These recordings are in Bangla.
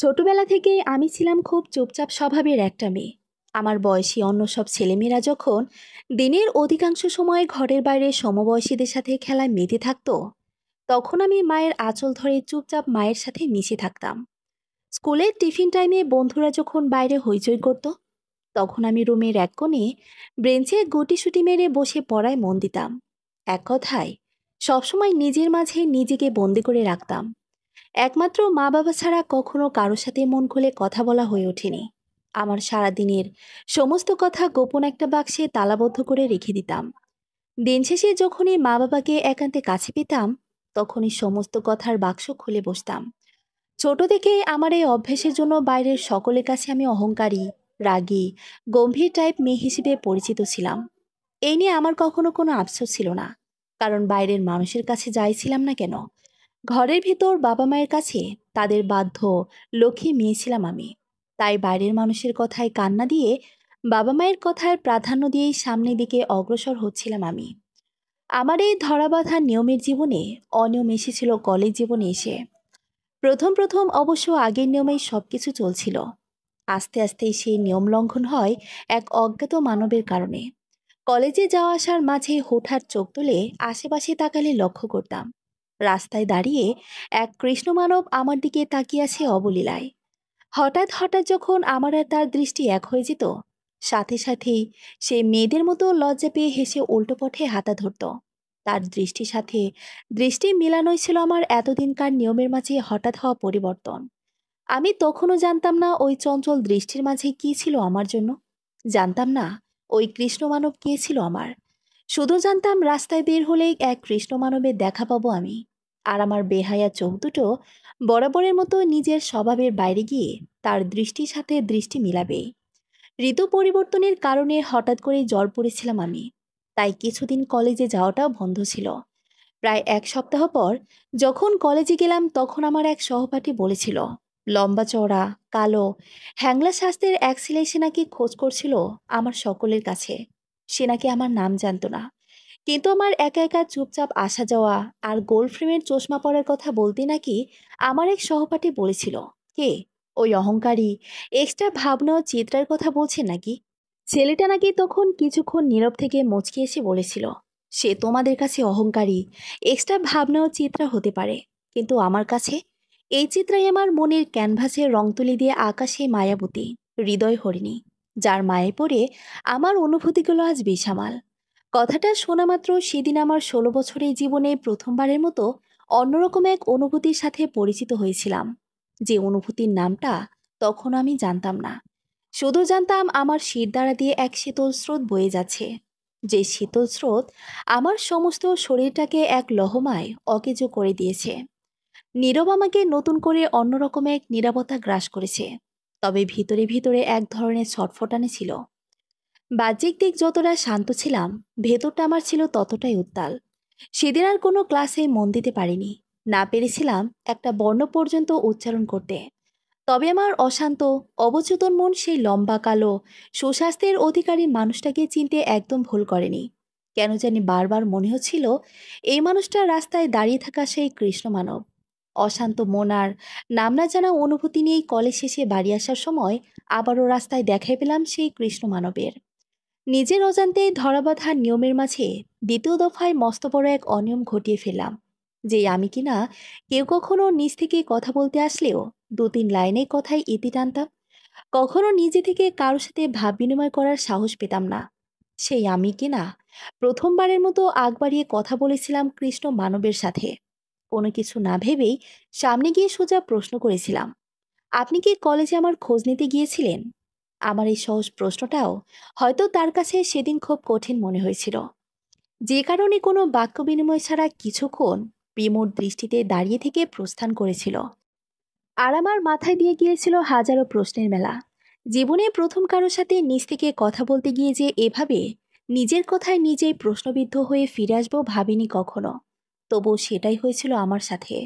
ছোটবেলা থেকেই আমি ছিলাম খুব চুপচাপ স্বভাবের একটা মেয়ে। আমার বয়সী অন্য সব ছেলেমেয়েরা যখন দিনের অধিকাংশ সময় ঘরের বাইরে সমবয়সীদের সাথে খেলায় মেতে থাকতো, তখন আমি মায়ের আঁচল ধরে চুপচাপ মায়ের সাথে মিশে থাকতাম। স্কুলের টিফিন টাইমে বন্ধুরা যখন বাইরে হইচই করত, তখন আমি রুমের এক কোণে বেঞ্চে গুটিসুটি মেরে বসে পড়ায় মন দিতাম। এক কথায়, সবসময় নিজের মাঝে নিজেকে বন্দি করে রাখতাম। একমাত্র মা বাবা ছাড়া কখনো কারো সাথে মন খুলে কথা বলা হয়ে ওঠেনি। আমার সারাদিনের সমস্ত কথা গোপন একটা বাক্সে তালাবদ্ধ করে রেখে দিতাম। দিন শেষে যখনই মা বাবাকে একান্তে কাছে পেতাম, তখনই সমস্ত কথার বাক্স খুলে বসতাম। ছোট থেকে আমার এই অভ্যেসের জন্য বাইরের সকলের কাছে আমি অহংকারী, রাগী, গম্ভীর টাইপ মেয়ে হিসেবে পরিচিত ছিলাম। এই নিয়ে আমার কখনো কোনো আফসোস ছিল না, কারণ বাইরের মানুষের কাছে যাই ছিলাম না কেন, ঘরের ভিতর বাবা মায়ের কাছে তাদের বাধ্য লক্ষ্মী মেয়ে ছিলাম আমি। তাই বাইরের মানুষের কথায় কান্না দিয়ে বাবা মায়ের কথার প্রাধান্য দিয়েই সামনের দিকে অগ্রসর হচ্ছিলাম আমি। আমার এই ধরাবাঁধা নিয়মের জীবনে অনিয়ম এসেছিল কলেজ জীবনে এসে। প্রথম প্রথম অবশ্য আগের নিয়মেই সবকিছু চলছিল। আস্তে আস্তে সেই নিয়ম লঙ্ঘন হয় এক অজ্ঞাত মানবের কারণে। কলেজে যাওয়া আসার মাঝে হুটহাট চোখ তুলে আশেপাশে তাকালে লক্ষ্য করতাম, রাস্তায় দাঁড়িয়ে এক কৃষ্ণমানব আমার দিকে তাকিয়ে আছে অবলীলায়। হঠাৎ হঠাৎ যখন আমার আর তার দৃষ্টি এক হয়ে যেত, সাথে সাথেই সে মেয়েদের মতো লজ্জা পেয়ে হেসে উল্টো পথে হাতা ধরত। তার দৃষ্টির সাথে দৃষ্টি মেলানোই ছিল আমার এতদিনকার নিয়মের মাঝে হঠাৎ হওয়া পরিবর্তন। আমি তখনও জানতাম না ওই চঞ্চল দৃষ্টির মাঝে কি ছিল আমার জন্য। জানতাম না ওই কৃষ্ণমানব কে ছিল আমার। শুধু জানতাম রাস্তায় বের হলেই এক কৃষ্ণমানবের দেখা পাবো আমি। আর আমার বেহায়া চোখ দুটো বরাবরের মতো নিজের স্বভাবের বাইরে গিয়ে তার দৃষ্টির সাথে দৃষ্টি মিলাবে। ঋতু পরিবর্তনের কারণে হঠাৎ করে জ্বর পড়েছিলাম আমি। তাই কিছুদিন কলেজে যাওয়াটাও বন্ধ ছিল। প্রায় এক সপ্তাহ পর যখন কলেজে গেলাম, তখন আমার এক সহপাঠী বলেছিল, লম্বা চওড়া, কালো, হ্যাংলা স্বাস্থ্যের এক ছেলে সে নাকি খোঁজ করছিল আমার সকলের কাছে। সে নাকি আমার নাম জানতো না, কিন্তু আমার একা একা চুপচাপ আসা যাওয়া আর গোল ফ্রেমের চশমা পরার কথা বলতে নাকি আমার এক সহপাঠী বলেছিল, কে ওই অহংকারী এক্সট্রা ভাবনা ও চিত্রার কথা বলছে নাকি। ছেলেটা নাকি তখন কিছুক্ষণ নীরব থেকে মুচকি এসে বলেছিল, সে তোমাদের কাছে অহংকারী, এক্সট্রা ভাবনা ও চিত্রা হতে পারে, কিন্তু আমার কাছে এই চিত্রাই আমার মনের ক্যানভাসে রং তুলি দিয়ে আকাশে মায়াবতী, হৃদয় হরিণী, যার মায়ে পড়ে আমার অনুভূতিগুলো আজ বেসামাল। কথাটা শোনা মাত্র সেদিন আমার 16 বছরের জীবনে প্রথমবারের মতো অন্যরকম এক অনুভূতির সাথে পরিচিত হয়েছিলাম। যে অনুভূতির নামটা তখন আমি জানতাম না। শুধু জানতাম আমার শিরদাঁড়া দিয়ে এক শীতল স্রোত বয়ে যাচ্ছে। যে শীতল স্রোত আমার সমস্ত শরীরটাকে এক লহমায় অকেজো করে দিয়েছে। নীরব আমাকে নতুন করে অন্যরকম এক নীরবতা গ্রাস করেছে। তবে ভিতরে ভিতরে এক ধরনের ছটফটানি ছিল। বাহ্যিক দিক যতটা শান্ত ছিলাম, ভেতরটা আমার ছিল ততটাই উত্তাল। সেদিন আর কোনো ক্লাসে মন দিতে পারিনি, না পেরেছিলাম একটা বর্ণ পর্যন্ত উচ্চারণ করতে। তবে আমার অশান্ত, অবচেতন মন সেই লম্বা কালো সুস্বাস্থ্যের অধিকারী মানুষটাকে চিনতে একদম ভুল করেনি। কেন জানি বারবার মনে হচ্ছিল এই মানুষটা রাস্তায় দাঁড়িয়ে থাকা সেই কৃষ্ণ মানব। অশান্ত মন আর নাম না জানা অনুভূতি নিয়েই কলেজ শেষে বাড়ি আসার সময় আবারও রাস্তায় দেখাই পেলাম সেই কৃষ্ণ মানবের। নিজের অজান্তে ধরাবাঁধা নিয়মের মাঝে দ্বিতীয় দফায় মস্ত বড় এক অনিয়ম ঘটিয়ে ফেললাম। যে আমি কিনা কেউ কখনো নিজ থেকে কথা বলতে আসলেও 2-3 লাইনে কথায় ইতি টানতাম। কখনো নিজে থেকে কারোর সাথে ভাব বিনিময় করার সাহস পেতাম না। সেই আমি কিনা প্রথমবারের মতো আগ বাড়িয়ে কথা বলেছিলাম কৃষ্ণ মানবের সাথে। কোনো কিছু না ভেবেই সামনে গিয়ে সোজা প্রশ্ন করেছিলাম, আপনি কি কলেজে আমার খোঁজ নিতে গিয়েছিলেন? আমার এই সহজ প্রশ্নটাও হয়তো তার কাছে সেদিন খুব কঠিন মনে হয়েছিল। যে কারণে কোনো বাক্য বিনিময় ছাড়া কিছুক্ষণ বিমূঢ় দৃষ্টিতে দাঁড়িয়ে থেকে প্রস্থান করেছিল। আর আমার মাথায় দিয়ে গিয়েছিল হাজারো প্রশ্নের মেলা। জীবনে প্রথম কারোর সাথে নিজ থেকে কথা বলতে গিয়ে যে এভাবে নিজের কথায় নিজেই প্রশ্নবিদ্ধ হয়ে ফিরে আসবো ভাবিনি কখনো। তবু সেটাই হয়েছিল আমার সাথে।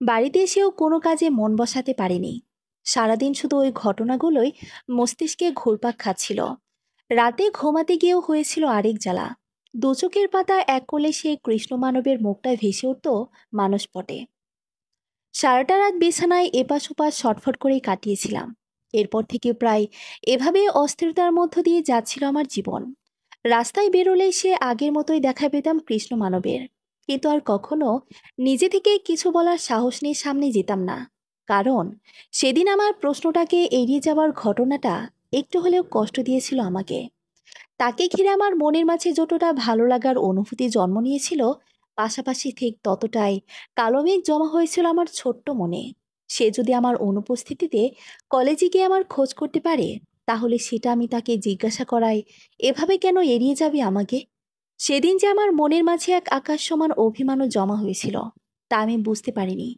বাড়িতে এসেও কোনো কাজে মন বসাতে পারিনি। সারাদিন শুধু ওই ঘটনাগুলোই মস্তিষ্কে ঘুরপাক খাচ্ছিল। রাতে ঘুমাতে গিয়েও হয়েছিল আরেক জ্বালা। দু চোখের পাতা এক কোলে সেই কৃষ্ণ মানবের মুখটা ভেসে উঠত মানসপটে। সারাটা রাত বিছানায় এপাশ ওপাশ ছটফট করেই কাটিয়েছিলাম। এরপর থেকে প্রায় এভাবে অস্থিরতার মধ্য দিয়ে যাচ্ছিল আমার জীবন। রাস্তায় বেরোলেই সে আগের মতোই দেখা পেতাম কৃষ্ণ মানবের, কিন্তু আর কখনো নিজে থেকে কিছু বলার সাহস নিয়ে সামনে যেতাম না। কারণ সেদিন আমার প্রশ্নটাকে এড়িয়ে যাওয়ার ঘটনাটা একটু হলেও কষ্ট দিয়েছিল আমাকে। তাকে ঘিরে আমার মনের মাঝে যতটা ভালো লাগার অনুভূতি জন্ম নিয়েছিল, পাশাপাশি ঠিক ততটাই কালো মেঘ জমা হয়েছিল আমার ছোট্ট মনে। সে যদি আমার অনুপস্থিতিতে কলেজে গিয়ে আমার খোঁজ করতে পারে, তাহলে সেটা আমি তাকে জিজ্ঞাসা করাই এভাবে কেন এড়িয়ে যাবে আমাকে। সেদিন যে আমার মনের মাঝে এক আকাশ সমান অভিমানও জমা হয়েছিল, তা আমি বুঝতে পারিনি।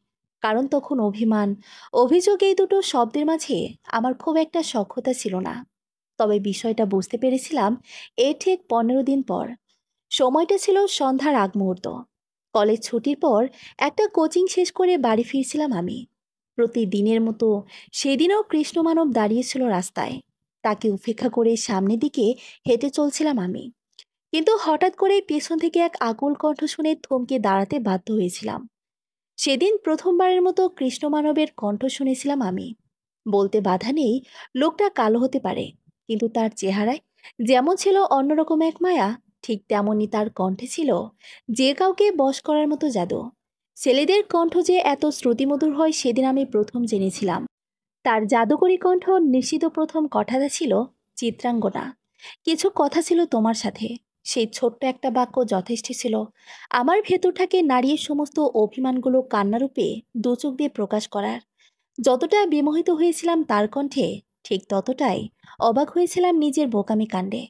কারণ তখন অভিমান, অভিযোগ এই দুটো শব্দের মাঝে আমার খুব একটা সখ্যতা ছিল না। তবে বিষয়টা বুঝতে পেরেছিলাম এর ঠিক 15 দিন পর। সময়টা ছিল সন্ধ্যার আগ মুহূর্ত। কলেজ ছুটির পর একটা কোচিং শেষ করে বাড়ি ফিরছিলাম আমি। প্রতিদিনের মতো সেদিনও কৃষ্ণমানব দাঁড়িয়েছিল রাস্তায়। তাকে উপেক্ষা করে সামনের দিকে হেঁটে চলছিলাম আমি। কিন্তু হঠাৎ করে পেছন থেকে এক আকুল কণ্ঠ শুনে থমকে দাঁড়াতে বাধ্য হয়েছিলাম। সেদিন প্রথমবারের মতো কৃষ্ণমানবের কণ্ঠ শুনেছিলাম আমি। বলতে বাধা নেই, লোকটা কালো হতে পারে, কিন্তু তার চেহারায় যেমন ছিল অন্যরকম এক মায়া, ঠিক তেমনই তার কণ্ঠে ছিল যে কাউকে বশ করার মতো জাদু। ছেলেদের কণ্ঠ যে এত শ্রুতিমধুর হয় সেদিন আমি প্রথম জেনেছিলাম। তার জাদুকরী কণ্ঠ নিশ্চিত প্রথম কথাটা ছিল, চিত্রাঙ্গনা, কিছু কথা ছিল তোমার সাথে। সেই ছোট্ট একটা বাক্য যথেষ্ট ছিল আমার ভেতরটাকে নাড়িয়ে সমস্ত অভিমানগুলো কান্নারূপে দু চোখ দিয়ে প্রকাশ করার। যতটা বিমোহিত হয়েছিলাম তার কণ্ঠে, ঠিক ততটাই অবাক হয়েছিলাম নিজের বোকামি কাণ্ডে।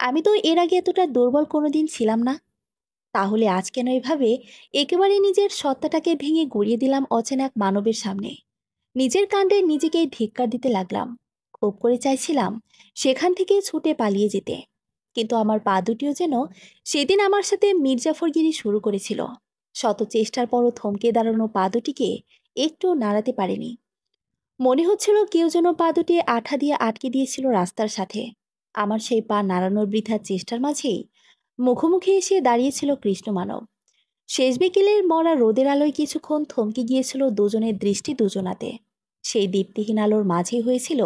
আমি তো এর আগে এতটা দুর্বল কোনোদিন ছিলাম না। তাহলে আজ কেন এভাবে একেবারে নিজের সত্তাটাকে ভেঙে গুড়িয়ে দিলাম অচেনা এক মানবের সামনে? নিজের কাণ্ডে নিজেকেই ধিক্কার দিতে লাগলাম। খুব করে চাইছিলাম সেখান থেকে ছুটে পালিয়ে যেতে, কিন্তু আমার পা দুটিও যেন সেদিন আমার সাথে মির্জাফরগিরি শুরু করেছিল। শত চেষ্টার পরও থমকে দাঁড়ানো পা দুটিকে একটু নাড়াতে পারেনি। মনে হচ্ছিল কেউ যেন পা দুটি আঠা দিয়ে আটকে দিয়েছিল রাস্তার সাথে। আমার সেই পা নাড়ানোর বৃথা চেষ্টার মাঝেই মুখোমুখি এসে দাঁড়িয়েছিল কৃষ্ণমানব। শেষ বিকেলের মরা রোদের আলোয় কিছুক্ষণ থমকে গিয়েছিল দুজনের দৃষ্টি দুজনাতে। সেই দীপ্তিহীন আলোর মাঝেই হয়েছিল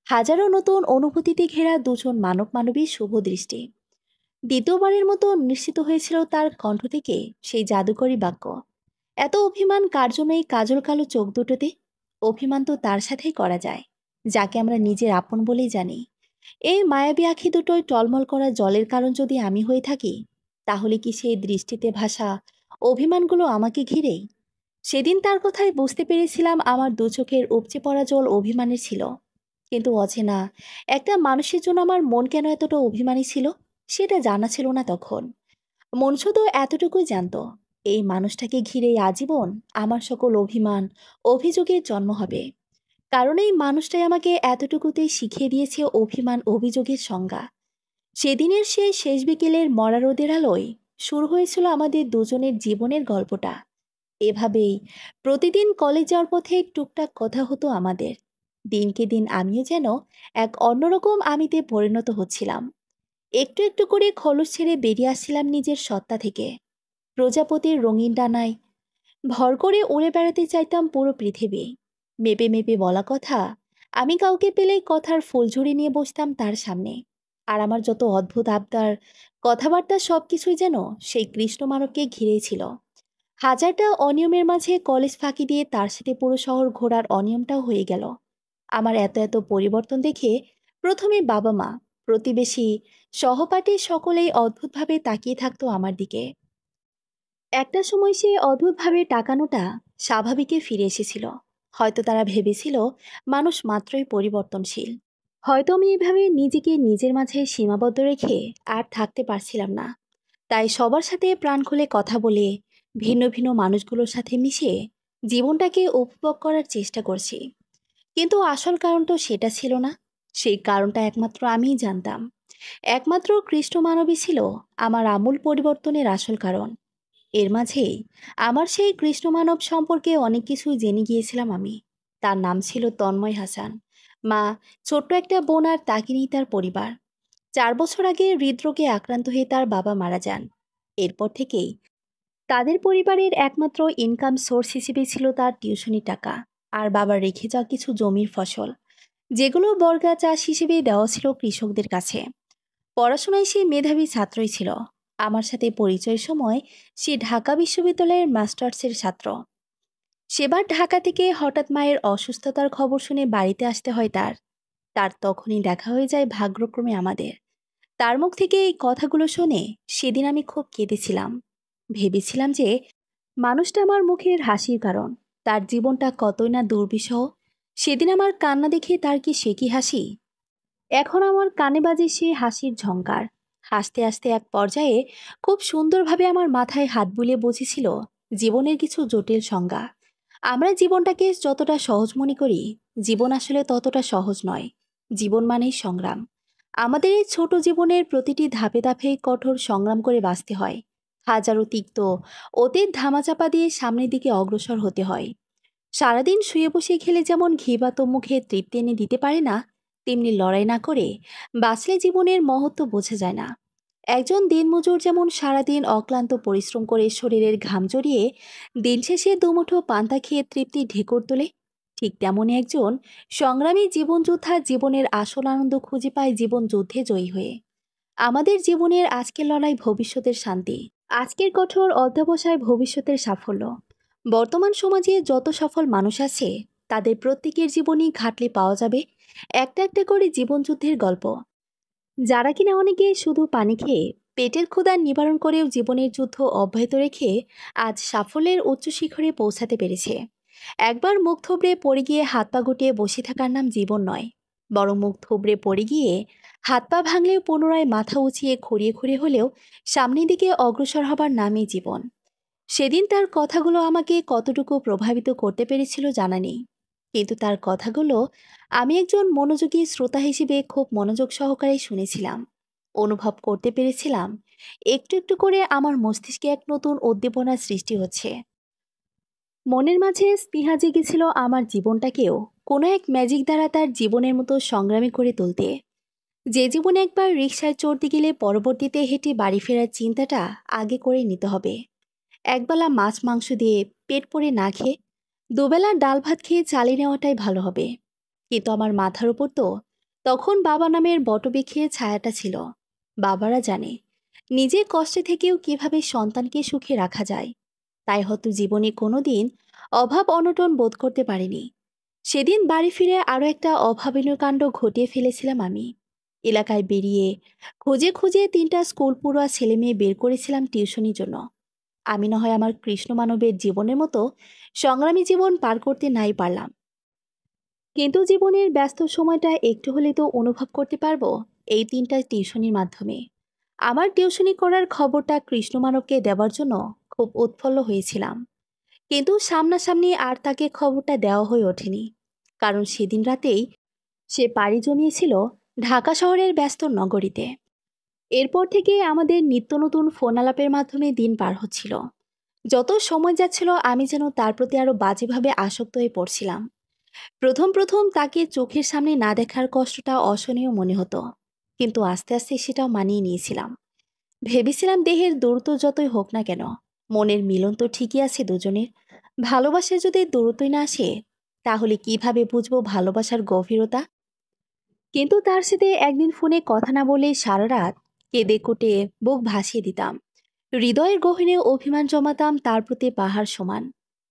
হাজারো নতুন অনুভূতিতে ঘেরা দুজন মানব মানবীর শুভ দৃষ্টি। দ্বিতীয়বারের মতো নিশ্চিত হয়েছিল তার কণ্ঠ থেকে সেই জাদুকরী বাক্য, এত অভিমান কার জন্য এই কাজল কালো চোখ দুটোতে? অভিমান তো তার সাথেই করা যায়, যাকে আমরা নিজের আপন বলেই জানি। এই মায়াবী আঁখি দুটোয় টলমল করা জলের কারণ যদি আমি হয়ে থাকি, তাহলে কি সেই দৃষ্টিতে ভাসা অভিমানগুলো আমাকে ঘিরেই? সেদিন তার কথায় বুঝতে পেরেছিলাম আমার দু চোখের উপচে পড়া জল অভিমানের ছিল। কিন্তু অচেনা একটা মানুষের জন্য আমার মন কেন এতটা অভিমানী ছিল, সেটা জানা ছিল না তখন। মন শুধু এতটুকুই জানতো, এই মানুষটাকে ঘিরেই আজীবন আমার সকল অভিমান, অভিযোগের জন্ম হবে। কারণ এই মানুষটাই আমাকে এতটুকুতেই শিখিয়ে দিয়েছে অভিমান অভিযোগের সংজ্ঞা। সেদিনের সেই শেষ বিকেলের মরা রোদের আলোয় শুরু হয়েছিল আমাদের দুজনের জীবনের গল্পটা। এভাবেই প্রতিদিন কলেজ যাওয়ার পথে টুকটাক কথা হতো আমাদের। দিনকে দিন আমিও যেন এক অন্যরকম আমিতে পরিণত হচ্ছিলাম। একটু একটু করে খোলস ছেড়ে বেরিয়ে আসছিলাম নিজের সত্তা থেকে। প্রজাপতির রঙিন ডানায় ভর করে উড়ে বেড়াতে চাইতাম পুরো পৃথিবী। মেপে মেপে বলা কথা, আমি কাউকে পেলেই কথার ফুলঝুরি নিয়ে বসতাম তার সামনে। আর আমার যত অদ্ভুত আবদার, কথাবার্তা সবকিছুই যেন সেই কৃষ্ণ মানবকে ঘিরেই ছিল। হাজারটা অনিয়মের মাঝে কলেজ ফাঁকি দিয়ে তার সাথে পুরো শহর ঘোরার অনিয়মটাও হয়ে গেল। আমার এত এত পরিবর্তন দেখে প্রথমে বাবা মা, প্রতিবেশী, সহপাঠী সকলেই অদ্ভুতভাবে তাকিয়ে থাকতো আমার দিকে। একটা সময় সে অদ্ভুতভাবে তাকানোটা স্বাভাবিকে ফিরে এসেছিল। হয়তো তারা ভেবেছিল মানুষ মাত্রই পরিবর্তনশীল। হয়তো আমি এভাবে নিজেকে নিজের মাঝে সীমাবদ্ধ রেখে আর থাকতে পারছিলাম না। তাই সবার সাথে প্রাণ খুলে কথা বলে, ভিন্ন ভিন্ন মানুষগুলোর সাথে মিশে জীবনটাকে উপভোগ করার চেষ্টা করছি। কিন্তু আসল কারণ তো সেটা ছিল না। সেই কারণটা একমাত্র আমিই জানতাম। একমাত্র কৃষ্ণ মানবী ছিল আমার আমূল পরিবর্তনের আসল কারণ। এর মাঝেই আমার সেই কৃষ্ণ মানব সম্পর্কে অনেক কিছু জেনে গিয়েছিলাম আমি। তার নাম ছিল তন্ময় হাসান। মা, ছোট্ট একটা বোন আর তাকে নিয়ে তার পরিবার। 4 বছর আগে হৃদরোগে আক্রান্ত হয়ে তার বাবা মারা যান। এরপর থেকেই তাদের পরিবারের একমাত্র ইনকাম সোর্স হিসেবে ছিল তার টিউশনি টাকা আর বাবার রেখে যাওয়া কিছু জমির ফসল, যেগুলো বর্গা চাষ হিসেবে দেওয়া ছিল কৃষকদের কাছে। পড়াশোনায় সে মেধাবী ছাত্রই ছিল। আমার সাথে পরিচয়ের সময় সে ঢাকা বিশ্ববিদ্যালয়ের মাস্টার্সের ছাত্র। সেবার ঢাকা থেকে হঠাৎ মায়ের অসুস্থতার খবর শুনে বাড়িতে আসতে হয় তার। তার তখনই দেখা হয়ে যায় ভাগ্যক্রমে আমাদের। তার মুখ থেকে এই কথাগুলো শুনে সেদিন আমি খুব কেঁদেছিলাম। ভেবেছিলাম যে মানুষটা আমার মুখের হাসির কারণ, তার জীবনটা কতই না দুর্বিষহ। সেদিন আমার কান্না দেখে তার কি সে কি হাসি! এখন আমার কানে বাজে সে হাসির ঝংকার। হাসতে হাসতে এক পর্যায়ে খুব সুন্দরভাবে আমার মাথায় হাত বুলিয়ে বুঝেছিল জীবনের কিছু জটিল সংজ্ঞা। আমরা জীবনটাকে যতটা সহজ মনে করি, জীবন আসলে ততটা সহজ নয়। জীবন মানেই সংগ্রাম। আমাদের এই ছোট জীবনের প্রতিটি ধাপে ধাপে কঠোর সংগ্রাম করে বাঁচতে হয়। হাজারো তিক্ত অতীত ধামাচাপা দিয়ে সামনের দিকে অগ্রসর হতে হয়। সারাদিন শুয়ে বসে খেলে যেমন ঘিবাত মুখে তৃপ্তি এনে দিতে পারে না, তেমনি লড়াই না করে বাঁচলে জীবনের মহত্ব বোঝা যায় না। একজন দিনমজুর যেমন সারাদিন অক্লান্ত পরিশ্রম করে শরীরের ঘাম জড়িয়ে দিন শেষে দুমুঠো পান্তা খেয়ে তৃপ্তি ঢেকুর তোলে, ঠিক তেমনই একজন সংগ্রামী জীবনযোদ্ধা জীবনের আসল আনন্দ খুঁজে পায় জীবন যুদ্ধে জয়ী হয়ে। আমাদের জীবনের আজকের লড়াই ভবিষ্যতের শান্তি, আজকের কঠোর অধ্যবসায় ভবিষ্যতের সাফল্য। বর্তমান সমাজে যত সফল মানুষ আছে, তাদের প্রত্যেকের জীবনই ঘাটলে পাওয়া যাবে একটা একটা করে জীবনযুদ্ধের গল্প। যারা কিনা অনেকে শুধু পানি খেয়ে পেটের ক্ষুধা নিবারণ করেও জীবনের যুদ্ধ অব্যাহত রেখে আজ সাফল্যের উচ্চ শিখরে পৌঁছাতে পেরেছে। একবার মুখ থুবড়ে পড়ে গিয়ে হাত পা গুটিয়ে বসে থাকার নাম জীবন নয়, বরং মুখ থুবড়ে পড়ে গিয়ে হাত পা ভাঙলেও পুনরায় মাথা উঁচিয়ে খুঁড়িয়ে খুঁড়িয়ে হলেও সামনের দিকে অগ্রসর হবার নামই জীবন। সেদিন তার কথাগুলো আমাকে কতটুকু প্রভাবিত করতে পেরেছিল জানা নেই, কিন্তু তার কথাগুলো আমি একজন মনোযোগী শ্রোতা হিসেবে খুব মনোযোগ সহকারে শুনেছিলাম। অনুভব করতে পেরেছিলাম একটু একটু করে আমার মস্তিষ্কে এক নতুন উদ্দীপনার সৃষ্টি হচ্ছে। মনের মাঝে স্পৃহা জেগেছিল আমার জীবনটাকেও কোনো এক ম্যাজিক দ্বারা তার জীবনের মতো সংগ্রামী করে তুলতে। যে জীবনে একবার রিকশায় চড়তে গেলে পরবর্তীতে হেঁটে বাড়ি ফেরার চিন্তাটা আগে করে নিতে হবে। একবেলা মাছ মাংস দিয়ে পেট পড়ে না খেয়ে দুবেলা ডাল ভাত খেয়ে চালিয়ে নেওয়াটাই ভালো হবে। কিন্তু আমার মাথার উপর তো তখন বাবা নামের বটবৃক্ষের ছায়াটা ছিল। বাবারা জানে নিজের কষ্টে থেকেও কিভাবে সন্তানকে সুখে রাখা যায়। তাই হয়তো জীবনে কোনো দিন অভাব অনটন বোধ করতে পারিনি। সেদিন বাড়ি ফিরে আরও একটা অভাবনীয় কাণ্ড ঘটিয়ে ফেলেছিলাম আমি। এলাকায় বেরিয়ে খুঁজে খুঁজে 3টা স্কুল পড়ুয়া ছেলে মেয়ে বের করেছিলাম টিউশনির জন্য। আমি না হয় আমার কৃষ্ণ মানবের জীবনের মতো সংগ্রামী জীবন পার করতে নাই পারলাম, কিন্তু জীবনের ব্যস্ত সময়টা একটু হলে তো অনুভব করতে পারবো এই 3টা টিউশনির মাধ্যমে। আমার টিউশনি করার খবরটা কৃষ্ণ মানবকে দেওয়ার জন্য খুব উৎফুল্ল হয়েছিলাম, কিন্তু সামনাসামনি আর তাকে খবরটা দেওয়া হয়ে ওঠেনি। কারণ সেদিন রাতেই সে পাড়ি জমিয়েছিল ঢাকা শহরের ব্যস্ত নগরীতে। এরপর থেকে আমাদের নিত্য নতুন ফোন আলাপের মাধ্যমে দিন পার হচ্ছিল। যত সময় যাচ্ছিল আমি যেন তার প্রতি আরো বাজেভাবে আসক্ত হয়ে পড়ছিলাম। প্রথম প্রথম তাকে চোখের সামনে না দেখার কষ্টটা অসহনীয় মনে হতো, কিন্তু আস্তে আস্তে সেটাও মানিয়ে নিয়েছিলাম। ভেবেছিলাম দেহের দূরত্ব যতই হোক না কেন, মনের মিলন তো ঠিকই আছে দুজনের। ভালোবাসা যদি দূরত্বই না আসে, তাহলে কিভাবে বুঝবো ভালোবাসার গভীরতা? কিন্তু তার সাথে একদিন ফোনে কথা না বলে সারা রাত কেঁদে কুটে বুক ভাসিয়ে দিতাম। হৃদয়ের গহীনে অভিমান জমাতাম তার প্রতি পাহাড় সমান।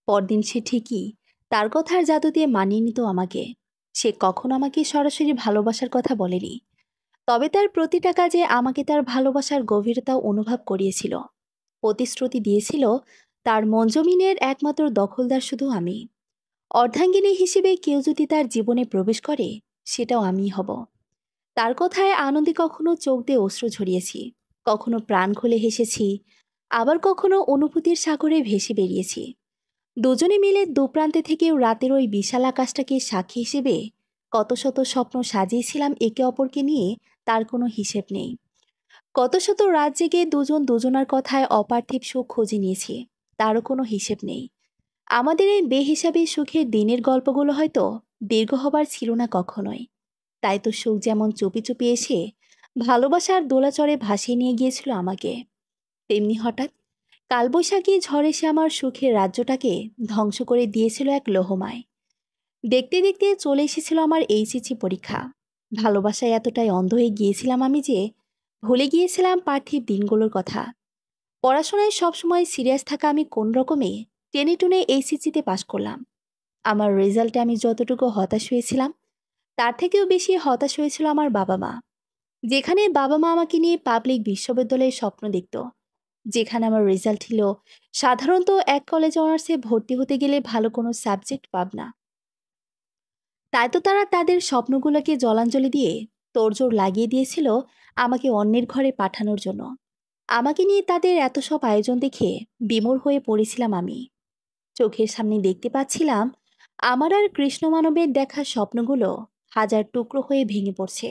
পরদিন সে ঠিকই তার কথার জাদু দিয়ে মানিয়ে নিত আমাকে। সে কখনো আমাকে সরাসরি ভালোবাসার কথা বলেনি, তবে তার প্রতিটা কাজে আমাকে তার ভালোবাসার গভীরতা অনুভব করিয়েছিল। প্রতিশ্রুতি দিয়েছিল তার মঞ্জমিনের একমাত্র দখলদার শুধু আমি। অর্ধাঙ্গিনী হিসেবে কেউ যদি তার জীবনে প্রবেশ করে, সেটাও আমিই হব। তার কথায় আনন্দে কখনো চোখ দিয়ে অশ্রু ঝরিয়েছি, কখনো প্রাণ খুলে হেসেছি, আবার কখনো অনুভূতির সাগরে ভেসে বেরিয়েছি। দুজনে মিলে দুপ্রান্তে থেকেও রাতের ওই বিশাল আকাশটাকে সাক্ষী হিসেবে কত শত স্বপ্ন সাজিয়েছিলাম একে অপরকে নিয়ে, তার কোনো হিসেব নেই। কত শত রাত জেগে দুজন দুজনার কথায় অপার্থিব সুখ খুঁজে নিয়েছি, তারও কোনো হিসেব নেই। আমাদের এই বেহিসাবি সুখের দিনের গল্পগুলো হয়তো দীর্ঘ হবার ছিল না কখনোই। তাই তো সুখ যেমন চুপি চুপি এসে ভালোবাসার দোলাচরে ভাসিয়ে নিয়ে গিয়েছিল আমাকে, তেমনি হঠাৎ কালবৈশাখী ঝড় এসে আমার সুখের রাজ্যটাকে ধ্বংস করে দিয়েছিল এক লোহমায়। দেখতে দেখতে চলে এসেছিল আমার এইচএসসি পরীক্ষা। ভালোবাসায় এতটাই অন্ধ হয়ে গিয়েছিলাম আমি যে ভুলে গিয়েছিলাম পার্থিব দিনগুলোর কথা। পড়াশোনায় সবসময় সিরিয়াস থাকা আমি কোন রকমে টেনে টুনে এইচএসসিতে পাশ করলাম। আমার রেজাল্টে আমি যতটুকু হতাশ হয়েছিলাম, তার থেকেও বেশি হতাশ হয়েছিল আমার বাবা মা। যেখানে বাবা মা আমাকে নিয়ে পাবলিক বিশ্ববিদ্যালয়ের স্বপ্ন দেখত, যেখানে আমার রেজাল্ট ছিল সাধারণত এক কলেজ অনার্সে ভর্তি হতে গেলে ভালো কোনো সাবজেক্ট পাব না, তাই তো তারা তাদের স্বপ্নগুলোকে জলাঞ্জলি দিয়ে তোড়জোড় লাগিয়ে দিয়েছিল আমাকে অন্যের ঘরে পাঠানোর জন্য। আমাকে নিয়ে তাদের এত সব আয়োজন দেখে বিমূঢ় হয়ে পড়েছিলাম আমি। চোখের সামনে দেখতে পাচ্ছিলাম আমার আর কৃষ্ণ মানবের দেখা স্বপ্নগুলো হাজার টুকরো হয়ে ভেঙে পড়ছে।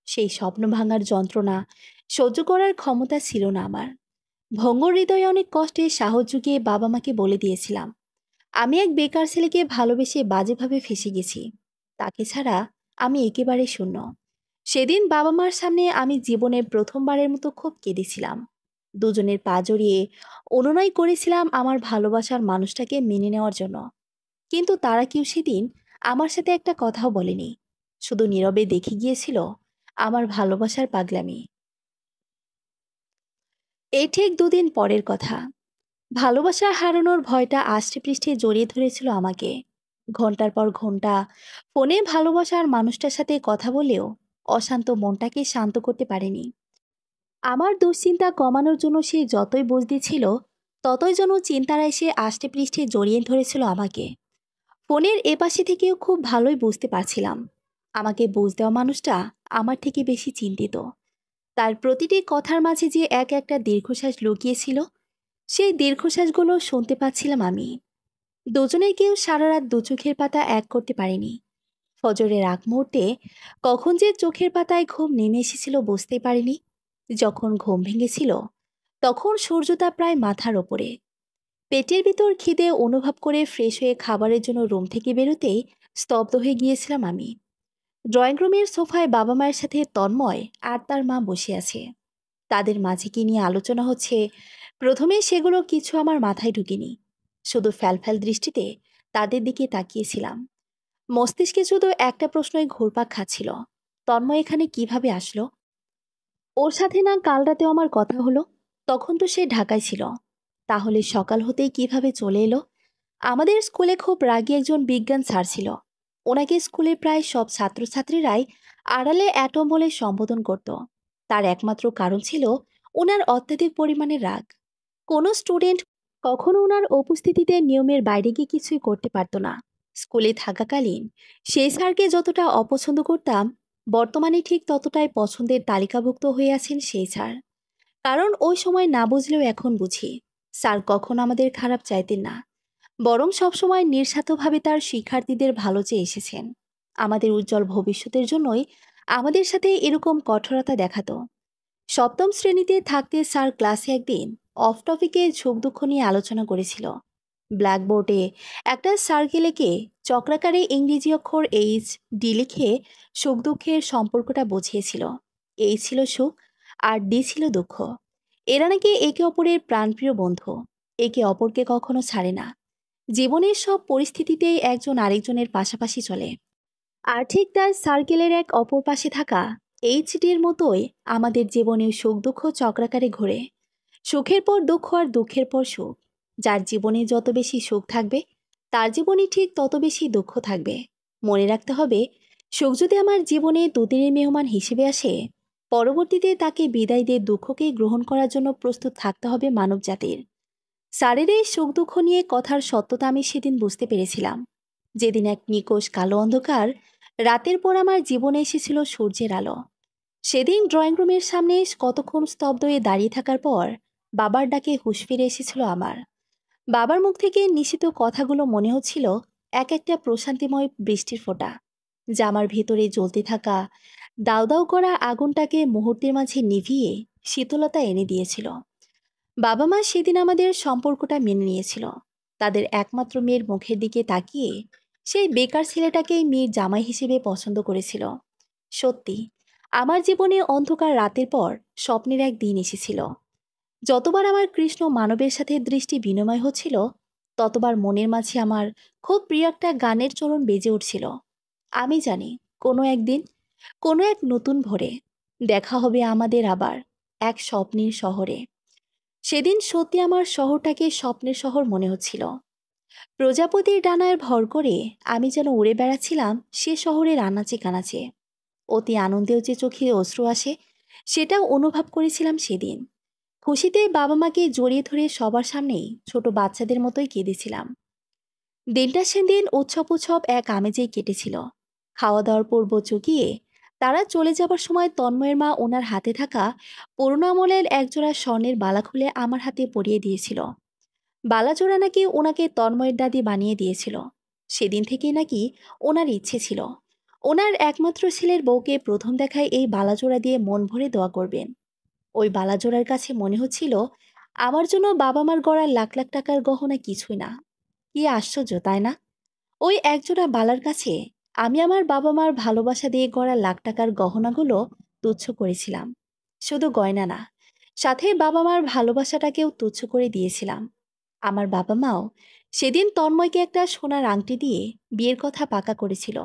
সেই স্বপ্ন ভাঙার যন্ত্রণা সহ্য করার ক্ষমতা ছিল না আমার। ভঙ্গুর হৃদয়ে অনেক কষ্টে সাহস জুগিয়ে বাবা মাকে বলে দিয়েছিলাম আমি এক বেকার ছেলেকে ভালোবেসে বাজেভাবে ফেঁসে গেছি, তাকে ছাড়া আমি একেবারে শূন্য। সেদিন বাবা মার সামনে আমি জীবনে প্রথমবারের মতো খুব কেঁদেছিলাম। দুজনের পা জড়িয়ে অনুনয় করেছিলাম আমার ভালোবাসার মানুষটাকে মেনে নেওয়ার জন্য। কিন্তু তারা কেউ সেদিন আমার সাথে একটা কথাও বলেনি, শুধু নীরবে দেখে গিয়েছিল আমার ভালোবাসার পাগলামি। এই ঠিক দুদিন পরের কথা। ভালোবাসা হারানোর ভয়টা আষ্টেপৃষ্ঠে জড়িয়ে ধরেছিল আমাকে। ঘন্টার পর ঘন্টা ফোনে ভালোবাসার মানুষটার সাথে কথা বলেও অশান্ত মনটাকে শান্ত করতে পারেনি। আমার দুশ্চিন্তা কমানোর জন্য সে যতই বুঝ দিচ্ছিল, ততই যেন চিন্তারা এসে আষ্টেপৃষ্ঠে জড়িয়ে ধরেছিল আমাকে। ফোনের এপাশে থেকেও খুব ভালোই বুঝতে পারছিলাম আমাকে বুঝ দেওয়া মানুষটা আমার থেকে বেশি চিন্তিত। তার প্রতিটি কথার মাঝে যে এক একটা দীর্ঘশ্বাস লুকিয়েছিল, সেই দীর্ঘশ্বাসগুলো শুনতে পাচ্ছিলাম আমি। দুজনে কেউ সারা রাত দু চোখের পাতা এক করতে পারেনি। ফজরের আগ মুহূর্তে কখন যে চোখের পাতায় ঘুম নেমে এসেছিল বুঝতেই পারিনি। যখন ঘুম ভেঙেছিল তখন সূর্যটা প্রায় মাথার ওপরে। পেটের ভিতর খিদে অনুভব করে ফ্রেশ হয়ে খাবারের জন্য রুম থেকে বেরোতেই স্তব্ধ হয়ে গিয়েছিলাম আমি। ড্রয়িং রুমের সোফায় বাবা মায়ের সাথে তন্ময় আর তার মা বসে আছে। তাদের মাঝে কি নিয়ে আলোচনা হচ্ছে প্রথমে সেগুলো কিছু আমার মাথায় ঢুকিনি। শুধু ফ্যালফ্যাল দৃষ্টিতে তাদের দিকে তাকিয়েছিলাম। মস্তিষ্কে শুধু একটা প্রশ্নই ঘুরপাক খাচ্ছিল, তন্ময় এখানে কিভাবে আসলো? ওর সাথে না কাল রাতেও আমার কথা হলো, তখন তো সে ঢাকায় ছিল। তাহলে সকাল হতেই কিভাবে চলে এলো? আমাদের স্কুলে খুব রাগী একজন বিজ্ঞান স্যার ছিল। ওনাকে স্কুলে প্রায় সব ছাত্রছাত্রীরাই আড়ালে অ্যাটম বলে সম্বোধন করত। তার একমাত্র কারণ ছিল ওনার অত্যাধিক পরিমাণে রাগ। কোনো স্টুডেন্ট কখনো ওনার উপস্থিতিতে নিয়মের বাইরে গিয়ে কিছুই করতে পারত না। স্কুলে থাকাকালীন সেই স্যারকে যতটা অপছন্দ করতাম, বর্তমানে ঠিক ততটাই পছন্দের তালিকাভুক্ত হয়ে আছেন সেই স্যার। কারণ ওই সময় না বুঝলেও এখন বুঝি, স্যার কখনো আমাদের খারাপ চাইতেন না, বরং সবসময় নিঃস্বার্থভাবে তার শিক্ষার্থীদের ভালো চেয়ে এসেছেন। আমাদের উজ্জ্বল ভবিষ্যতের জন্যই আমাদের সাথে এরকম কঠোরতা দেখাতো। সপ্তম শ্রেণীতে থাকতে স্যার ক্লাসে একদিন অফ টপিকে সুখ দুঃখ নিয়ে আলোচনা করেছিল। ব্ল্যাকবোর্ডে একটা সার্কেল এঁকে চক্রাকারে ইংরেজি অক্ষর ডি লিখে সুখ দুঃখের সম্পর্কটা বুঝিয়েছিল। এই ছিল সুখ আর ডি ছিল দুঃখ। এরা নাকি একে অপরের প্রাণপ্রিয় বন্ধু, একে অপরকে কখনো ছাড়ে না। জীবনের সব পরিস্থিতিতেই একজন আরেকজনের পাশাপাশি চলে। আর ঠিক তার সার্কেলের এক অপর পাশে থাকা এইচডির মতোই আমাদের জীবনে সুখ দুঃখ চক্রাকারে ঘোরে। সুখের পর দুঃখ আর দুঃখের পর সুখ। যার জীবনে যত বেশি সুখ থাকবে, তার জীবনে ঠিক তত বেশি দুঃখ থাকবে। মনে রাখতে হবে, সুখ যদি আমার জীবনে দুদিনের মেহমান হিসেবে আসে, পরবর্তীতে তাকে বিদায় দিয়ে দুঃখকে গ্রহণ করার জন্য প্রস্তুত থাকতে হবে মানব জাতির। স্যারের এই সুখ দুঃখ নিয়ে কথার সত্যতা আমি সেদিন বুঝতে পেরেছিলাম, যেদিন এক নিকোষ কালো অন্ধকার রাতের পর আমার জীবনে এসেছিল সূর্যের আলো। সেদিন ড্রয়িং রুমের সামনে কতক্ষণ স্তব্ধ হয়ে দাঁড়িয়ে থাকার পর বাবার ডাকে হুঁশ ফিরে এসেছিল আমার। বাবার মুখ থেকে নিষিদ্ধ কথাগুলো মনে হচ্ছিল এক একটা প্রশান্তিময় বৃষ্টির ফোঁটা, যা আমার ভেতরে জ্বলতে থাকা দাউ দাউ করা আগুনটাকে মুহূর্তের মাঝে নিভিয়ে শীতলতা এনে দিয়েছিল। বাবা মা সেদিন আমাদের সম্পর্কটা মেনে নিয়েছিল। তাদের একমাত্র মেয়ের মুখের দিকে তাকিয়ে সেই বেকার ছেলেটাকেই মেয়ের জামাই হিসেবে পছন্দ করেছিল। সত্যি, আমার জীবনে অন্ধকার রাতের পর স্বপ্নের এক দিন এসেছিল। যতবার আমার কৃষ্ণ মানবের সাথে দৃষ্টি বিনিময় হচ্ছিল, ততবার মনের মাঝে আমার খুব প্রিয় একটা গানের চরণ বেজে উঠছিল। আমি জানি কোনো একদিন, কোনো এক নতুন ভোরে দেখা হবে আমাদের আবার এক স্বপ্নের শহরে। সেদিন সত্যি আমার শহরটাকে স্বপ্নের শহর মনে হচ্ছিল। প্রজাপতির ডানায় ভর করে আমি যেন উড়ে বেড়াচ্ছিলাম সে শহরের আনাচে কানাচে। অতি আনন্দেও যে চোখে অশ্রু আসে, সেটাও অনুভব করেছিলাম সেদিন। খুশিতে বাবা মাকে জড়িয়ে ধরে সবার সামনেই ছোট বাচ্চাদের মতোই কেঁদেছিলাম। দিনটা সেদিন উৎসব উৎসব এক আমেজেই কেটেছিল। খাওয়া দাওয়ার পর্ব চুকিয়ে তারা চলে যাবার সময় তন্ময়ের মা ওনার হাতে থাকা পুরনো আমলের একজোড়া স্বর্ণের বালা খুলে আমার হাতে পরিয়ে দিয়েছিল। বালাজোড়া নাকি ওনাকে তন্ময়ের দাদি বানিয়ে দিয়েছিল। সেদিন থেকেই নাকি ওনার ইচ্ছে ছিল ওনার একমাত্র ছেলের বউকে প্রথম দেখায় এই বালাজোড়া দিয়ে মন ভরে দোয়া করবেন। ওই বালাজোড়ার কাছে মনে হচ্ছিল আমার জন্য বাবা মার গড়া লাখ লাখ টাকার গহনা কিছুই না। কি আশ্চর্য, তাই না? ওই একজোড়া বালার কাছে আমি আমার বাবা মার ভালোবাসা দিয়ে গড়া লাখ টাকার গহনাগুলো তুচ্ছ করেছিলাম। শুধু গয়না না, সাথে বাবা মার ভালোবাসাটাকেও তুচ্ছ করে দিয়েছিলাম। আমার বাবা মাও সেদিন তন্ময়কে একটা সোনার আংটি দিয়ে বিয়ের কথা পাকা করেছিল।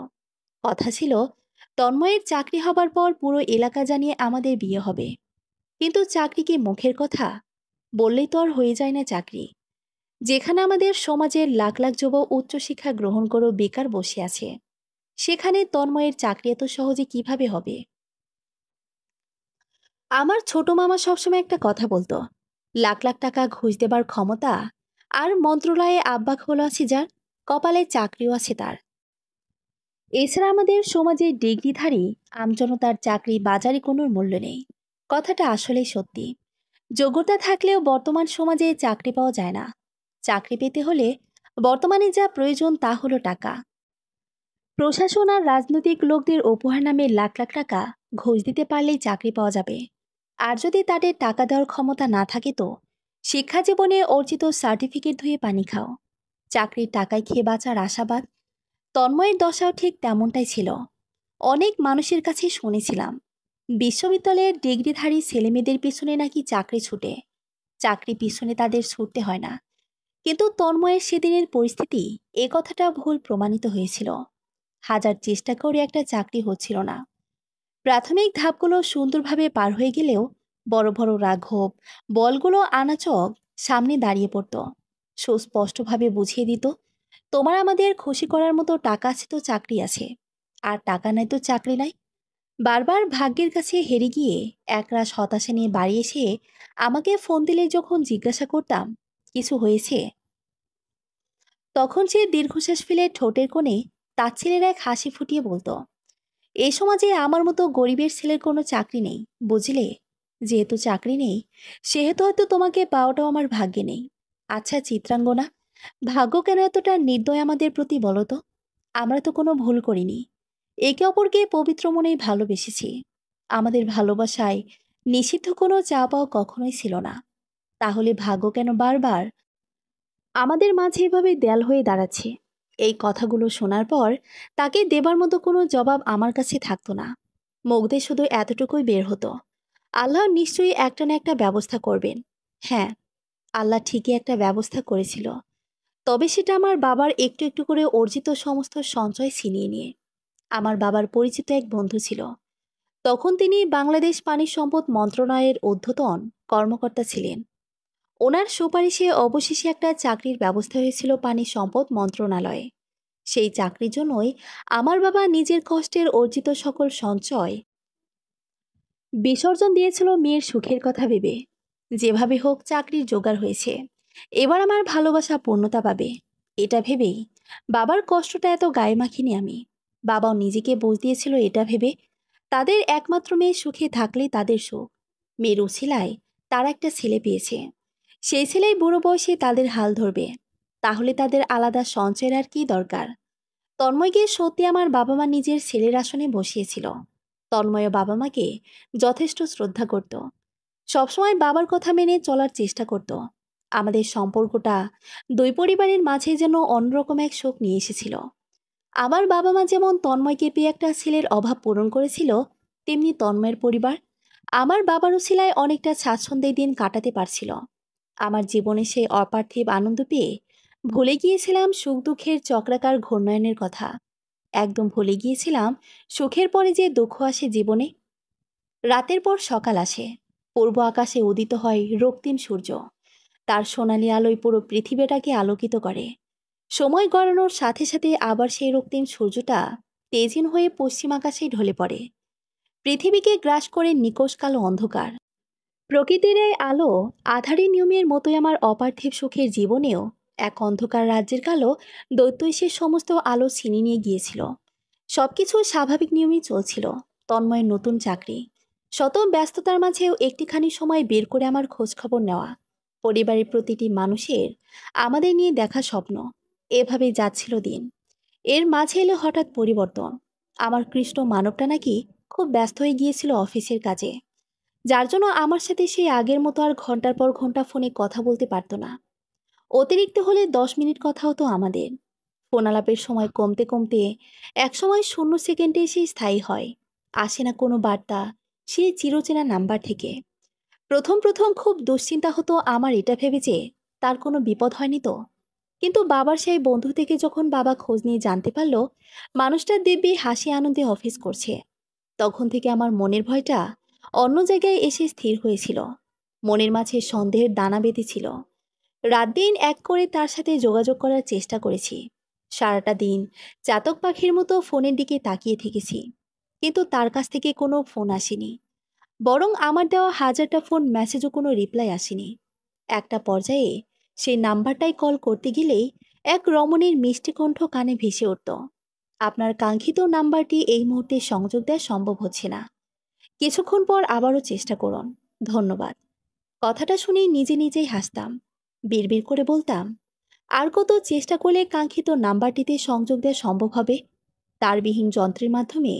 কথা ছিল তন্ময়ের চাকরি হবার পর পুরো এলাকা জানিয়ে আমাদের বিয়ে হবে। কিন্তু চাকরি কি মুখের কথা? বললেই তো আর হয়ে যায় না চাকরি। যেখানে আমাদের সমাজের লাখ লাখ যুবক উচ্চশিক্ষা গ্রহণ করেও বেকার বসে আছে, সেখানে তন্ময়ের চাকরি এত সহজে কিভাবে হবে? আমার ছোট মামা সবসময় একটা কথা বলতো, লাখ লাখ টাকা ঘুষ দেবার ক্ষমতা আর মন্ত্রণালয়ে আব্বা খোলা আছে যার, কপালে চাকরিও আছে তার। এছাড়া আমাদের সমাজে ডিগ্রিধারী আমজনতার চাকরি বাজারে কোনো মূল্য নেই। কথাটা আসলেই সত্যি। যোগ্যতা থাকলেও বর্তমান সমাজে চাকরি পাওয়া যায় না। চাকরি পেতে হলে বর্তমানে যা প্রয়োজন তা হলো টাকা। প্রশাসন আর রাজনৈতিক লোকদের উপহার নামে লাখ লাখ টাকা ঘুষ দিতে পারলেই চাকরি পাওয়া যাবে। আর যদি তাদের টাকা দেওয়ার ক্ষমতা না থাকে, তো শিক্ষা জীবনে অর্জিত সার্টিফিকেট ধুয়ে পানি খাও। চাকরির টাকায় খেয়ে বাঁচার আশাবাদ। তন্ময়ের দশাও ঠিক তেমনটাই ছিল। অনেক মানুষের কাছে শুনেছিলাম বিশ্ববিদ্যালয়ের ডিগ্রিধারী ছেলেমেয়েদের পিছনে নাকি চাকরি ছুটে, চাকরি পিছনে তাদের ছুটতে হয় না। কিন্তু তন্ময়ের সেদিনের পরিস্থিতি এ কথাটা ভুল প্রমাণিত হয়েছিল। হাজার চেষ্টা করে একটা চাকরি হচ্ছিল না। প্রাথমিক ধাপগুলো সুন্দরভাবে পার হয়ে গেলেও বড় বড় রাঘব বলগুলো আনাচক সামনে দাঁড়িয়ে পড়ত। সুস্পষ্টভাবে বুঝিয়ে দিত, তোমার আমাদের খুশি করার মতো টাকা আছে তো চাকরি আছে, আর টাকা নাই তো চাকরি নাই। বারবার ভাগ্যের কাছে হেরে গিয়ে একরাশ হতাশা নিয়ে বাড়ি এসে আমাকে ফোন দিলে যখন জিজ্ঞাসা করতাম কিছু হয়েছে, তখন সে দীর্ঘশ্বাস ফেলে ঠোঁটের কোণে তাচ্ছিলের এক হাসি ফুটিয়ে বলতো, এই সমাজে আমার মতো গরিবের ছেলের কোনো চাকরি নেই, বুঝলে? যেহেতু চাকরি নেই, সেহেতু হয়তো তোমাকে পাওয়াটাও আমার ভাগ্যে নেই। আচ্ছা চিত্রাঙ্গনা, ভাগ্য কেন এতটা নির্দয় আমাদের প্রতি বলো তো? আমরা তো কোনো ভুল করিনি, একে অপরকে পবিত্র মনেই ভালোবেসেছি। আমাদের ভালোবাসায় নিষিদ্ধ কোনো চা পাওয়া কখনোই ছিল না। তাহলে ভাগ্য কেন বারবার আমাদের মাঝে এভাবে দেয়াল হয়ে দাঁড়াচ্ছে? এই কথাগুলো শোনার পর তাকে দেবার মতো কোনো জবাব আমার কাছে থাকতো না। মুখ দিয়ে শুধু এতটুকুই বের হতো, আল্লাহ নিশ্চয়ই একটা না একটা ব্যবস্থা করবেন। হ্যাঁ, আল্লাহ ঠিকই একটা ব্যবস্থা করেছিল। তবে সেটা আমার বাবার একটু একটু করে অর্জিত সমস্ত সঞ্চয় ছিনিয়ে নিয়ে। আমার বাবার পরিচিত এক বন্ধু ছিল, তখন তিনি বাংলাদেশ পানি সম্পদ মন্ত্রণালয়ের ঊর্ধ্বতন কর্মকর্তা ছিলেন। ওনার সুপারিশে অবশেষে একটা চাকরির ব্যবস্থা হয়েছিল পানি সম্পদ মন্ত্রণালয়ে। সেই চাকরির জন্যই আমার বাবা নিজের কষ্টের অর্জিত সকল সঞ্চয় বিসর্জন দিয়েছিল মেয়ের সুখের কথা ভেবে। যেভাবে হোক চাকরির জোগাড় হয়েছে, এবার আমার ভালোবাসা পূর্ণতা পাবে, এটা ভেবেই বাবার কষ্টটা এত গায়ে মাখিনি আমি। বাবাও নিজেকে বুঝ দিয়েছিল এটা ভেবে, তাদের একমাত্র মেয়ে সুখে থাকলেই তাদের সুখ। মেয়ের উছিলায় তারা একটা ছেলে পেয়েছে, সেই ছেলেই বুড়ো বয়সে তাদের হাল ধরবে। তাহলে তাদের আলাদা সঞ্চয়ের আর কি দরকার? তন্ময়কে সত্যি আমার বাবা মা নিজের ছেলের আসনে বসিয়েছিল। তন্ময় বাবা মাকে যথেষ্ট শ্রদ্ধা করত, সবসময় বাবার কথা মেনে চলার চেষ্টা করত। আমাদের সম্পর্কটা দুই পরিবারের মাঝে যেন অন্যরকম এক শোক নিয়ে এসেছিল। আমার বাবা মা যেমন তন্ময়কে পেয়ে একটা ছেলের অভাব পূরণ করেছিল, তেমনি তন্ময়ের পরিবার আমার বাবার উছিলায় অনেকটা স্বাচ্ছন্দ্যে দিন কাটাতে পারছিল। আমার জীবনে সেই অপার্থিব আনন্দ পেয়ে ভুলে গিয়েছিলাম সুখ দুঃখের চক্রাকার ঘূর্ণয়নের কথা। একদম ভুলে গিয়েছিলাম সুখের পরে যে দুঃখ আসে জীবনে। রাতের পর সকাল আসে, পূর্ব আকাশে উদিত হয় রক্তিম সূর্য। তার সোনালি আলোয় পুরো পৃথিবীটাকে আলোকিত করে। সময় গড়ানোর সাথে সাথে আবার সেই রক্তিম সূর্যটা তেজিন হয়ে পশ্চিম আকাশে ঢলে পড়ে, পৃথিবীকে গ্রাস করে নিকষ কালো অন্ধকার। প্রকৃতির এই আলো আধারি নিয়মের মতোই আমার অপার্থিব সুখের জীবনেও এক অন্ধকার রাজ্যের কালো দৈত্য এসে সমস্ত আলো ছিনিয়ে নিয়ে গিয়েছিল। সবকিছু স্বাভাবিক নিয়মেই চলছিল। তন্ময়ের নতুন চাকরি, শত ব্যস্ততার মাঝেও একটিখানি সময় বের করে আমার খোঁজ খবর নেওয়া, পরিবারের প্রতিটি মানুষের আমাদের নিয়ে দেখা স্বপ্ন, এভাবেই যাচ্ছিল দিন। এর মাঝে এলো হঠাৎ পরিবর্তন। আমার কৃষ্ণ মানবটা নাকি খুব ব্যস্ত হয়ে গিয়েছিল অফিসের কাজে, যার জন্য আমার সাথে সেই আগের মতো আর ঘন্টার পর ঘন্টা ফোনে কথা বলতে পারতো না। অতিরিক্ত হলে 10 মিনিট কথা হতো আমাদের। ফোন আলাপের সময় কমতে কমতে একসময় 0 সেকেন্ডে এসে স্থায়ী হয়। আসে না কোনো বার্তা সেই চিরচেনা নাম্বার থেকে। প্রথম প্রথম খুব দুশ্চিন্তা হতো আমার, এটা ভেবে যে তার কোনো বিপদ হয়নি তো। কিন্তু বাবার সেই বন্ধু থেকে যখন বাবা খোঁজ নিয়ে জানতে পারলো মানুষটা দিব্যি হাসি আনন্দে অফিস করছে, তখন থেকে আমার মনের ভয়টা অন্য জায়গায় এসে স্থির হয়েছিল। মনের মাঝে সন্দেহের দানা বেঁধেছিল। রাত দিন এক করে তার সাথে যোগাযোগ করার চেষ্টা করেছি। সারাটা দিন চাতক পাখির মতো ফোনের দিকে তাকিয়ে থেকেছি, কিন্তু তার কাছ থেকে কোনো ফোন আসেনি। বরং আমার দেওয়া হাজারটা ফোন মেসেজও কোনো রিপ্লাই আসেনি। একটা পর্যায়ে সেই নাম্বারটাই কল করতে গেলেই এক রমণীর মিষ্টি কণ্ঠ কানে ভেসে উঠত, আপনার কাঙ্ক্ষিত নাম্বারটি এই মুহূর্তে সংযোগ দেওয়া সম্ভব হচ্ছে না, কিছুক্ষণ পর আবারও চেষ্টা করুন, ধন্যবাদ। কথাটা শুনেই নিজে নিজেই হাসতাম। বিড়বিড় করে বলতাম, আর কত চেষ্টা করলে কাঙ্ক্ষিত নাম্বারটিতে সংযোগ দেওয়া সম্ভব হবে? তারবিহীন যন্ত্রের মাধ্যমে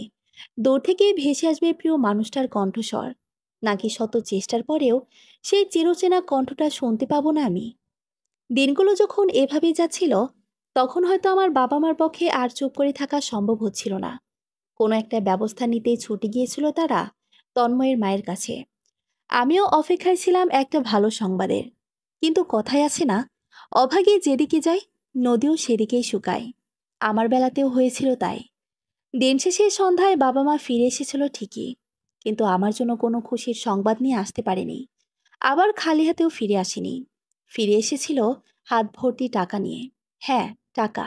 দূর থেকে ভেসে আসবে প্রিয় মানুষটার কণ্ঠস্বর, নাকি শত চেষ্টার পরেও সেই চিরচেনা কণ্ঠটা শুনতে পাবো না আমি? দিনগুলো যখন এভাবেই যাচ্ছিল, তখন হয়তো আমার বাবা মার পক্ষে আর চুপ করে থাকা সম্ভব হচ্ছিল না। কোনো একটা ব্যবস্থা নিতেই ছুটে গিয়েছিল তারা তন্ময়ের মায়ের কাছে। আমিও অপেক্ষায় ছিলাম একটা ভালো সংবাদের। কিন্তু কথায় আছে না, অভাগে যেদিকে যায় নদীও সেদিকেই শুকায়। আমার বেলাতেও হয়েছিল তাই। দিন শেষে সন্ধ্যায় বাবা মা ফিরে এসেছিল ঠিকই, কিন্তু আমার জন্য কোনো খুশির সংবাদ নিয়ে আসতে পারেনি। আবার খালি হাতেও ফিরে আসেনি। ফিরে এসেছিল হাত ভর্তি টাকা নিয়ে। হ্যাঁ, টাকা।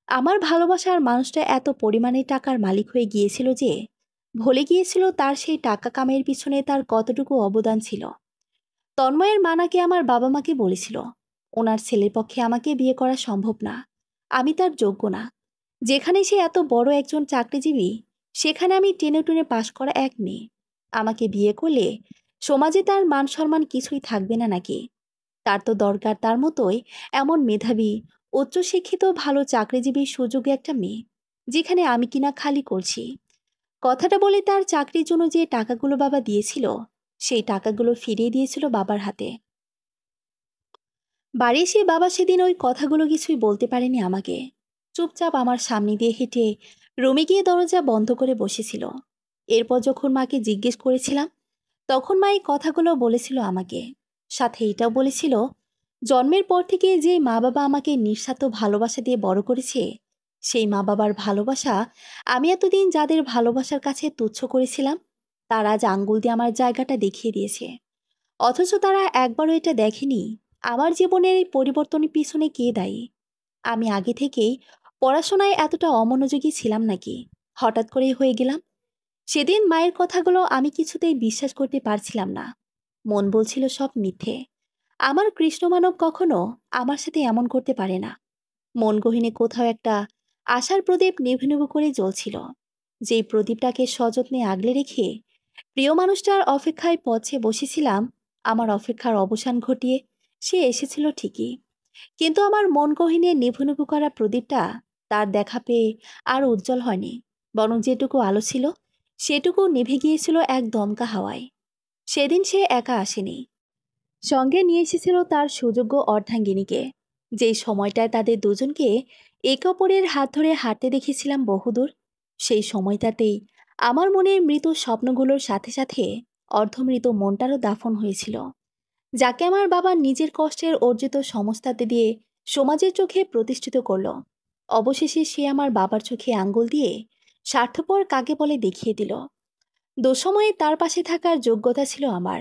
আমার ভালোবাসার মানুষটা এত পরিমাণে টাকার মালিক হয়ে গিয়েছিল যে ভুলে গিয়েছিল তার সেই টাকা কামাইয়ের পিছনে তার কতটুকু অবদান ছিল। তন্ময়ের মা নাকি আমার বাবা মাকে বলেছিল ওনার ছেলের পক্ষে আমাকে বিয়ে করা সম্ভব না, আমি তার যোগ্য না। যেখানে সে এত বড় একজন চাকরিজীবী, সেখানে আমি টেনে টুনে পাশ করা এক মেয়ে। আমাকে বিয়ে করলে সমাজে তার মান সম্মান কিছুই থাকবে না নাকি? তার তো দরকার তার মতোই এমন মেধাবী, উচ্চশিক্ষিত, ভালো চাকরিজীবী সুযোগে একটা মেয়ে, যেখানে আমি কিনা খালি করছি। কথাটা বলে তার চাকরির জন্য যে টাকাগুলো বাবা দিয়েছিল, সেই টাকাগুলো ফিরিয়ে দিয়েছিল বাবার হাতে। বাড়ি এসে বাবা সেদিন ওই কথাগুলো কিছুই বলতে পারেনি আমাকে। চুপচাপ আমার সামনে দিয়ে হেঁটে রুমে গিয়ে দরজা বন্ধ করে বসেছিল। এরপর যখন মাকে জিজ্ঞেস করেছিলাম, তখন মা এই কথাগুলো বলেছিল আমাকে। সাথে এটাও বলেছিল, জন্মের পর থেকে যে মা বাবা আমাকে নিঃস্বার্থ ভালোবাসা দিয়ে বড় করেছে, সেই মা বাবার ভালোবাসা আমি এতদিন যাদের ভালোবাসার কাছে তুচ্ছ করেছিলাম, তারা আজ আঙ্গুল দিয়ে আমার জায়গাটা দেখিয়ে দিয়েছে। অথচ তারা একবারও এটা দেখেনি আমার জীবনের এই পরিবর্তনের পিছনে কে দায়ী। আমি আগে থেকেই পড়াশোনায় এতটা অমনোযোগী ছিলাম নাকি হঠাৎ করেই হয়ে গেলাম? সেদিন মায়ের কথাগুলো আমি কিছুতেই বিশ্বাস করতে পারছিলাম না। মন বলছিল সব মিথ্যে। আমার কৃষ্ণমানব কখনো আমার সাথে এমন করতে পারে না। মন গহীনে কোথাও একটা আশার প্রদীপ নেভে নেভে করে জ্বলছিল। যেই প্রদীপটাকে সযত্নে আগলে রেখে প্রিয় মানুষটার অপেক্ষায় পথে বসেছিলাম, আমার অপেক্ষার অবসান ঘটিয়ে সে এসেছিল ঠিকই। কিন্তু আমার মন গহীনে নেভু নেভু করা প্রদীপটা তার দেখা পেয়ে আর উজ্জ্বল হয়নি। বরং যেটুকু আলো ছিল সেটুকু নিভে গিয়েছিল এক দমকা হাওয়ায়। সেদিন সে একা আসেনি, সঙ্গে নিয়ে এসেছিল তার সুযোগ্য অর্ধাঙ্গিনীকে। যেই সময়টায় তাদের দুজনকে একে অপরের হাত ধরে হাঁটতে দেখেছিলাম বহুদূর, সেই সময়টাতেই আমার মনের মৃত স্বপ্নগুলোর সাথে সাথে অর্ধমৃত মনটারও দাফন হয়েছিল, যাকে আমার বাবা নিজের কষ্টের অর্জিত সমস্তাতে দিয়ে সমাজের চোখে প্রতিষ্ঠিত করল। অবশেষে সে আমার বাবার চোখে আঙ্গুল দিয়ে স্বার্থপর কাকে বলে দেখিয়ে দিল। দুঃসময়ে তার পাশে থাকার যোগ্যতা ছিল আমার,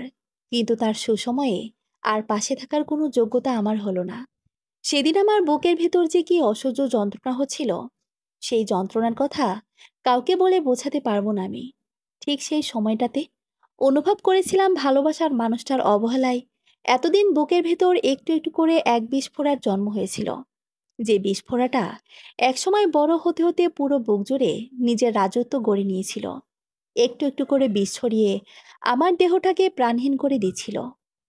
কিন্তু তার সুসময়ে আর পাশে থাকার কোনো যোগ্যতা আমার হলো না। সেদিন আমার বুকের ভেতর যে কি অসহ্য যন্ত্রণা হচ্ছিল, সেই যন্ত্রণার কথা কাউকে বলে বোঝাতে পারবো না আমি। ঠিক সেই সময়টাতে অনুভব করেছিলাম ভালোবাসার মানুষটার অবহেলায় এতদিন বুকের ভেতর একটু একটু করে এক বিস্ফোরার জন্ম হয়েছিল, যে বিস্ফোরাটা একসময় বড় হতে হতে পুরো বুক জুড়ে নিজের রাজত্ব গড়ে নিয়েছিল। একটু একটু করে বিষ ছড়িয়ে আমার দেহটাকে প্রাণহীন করে দিচ্ছিল।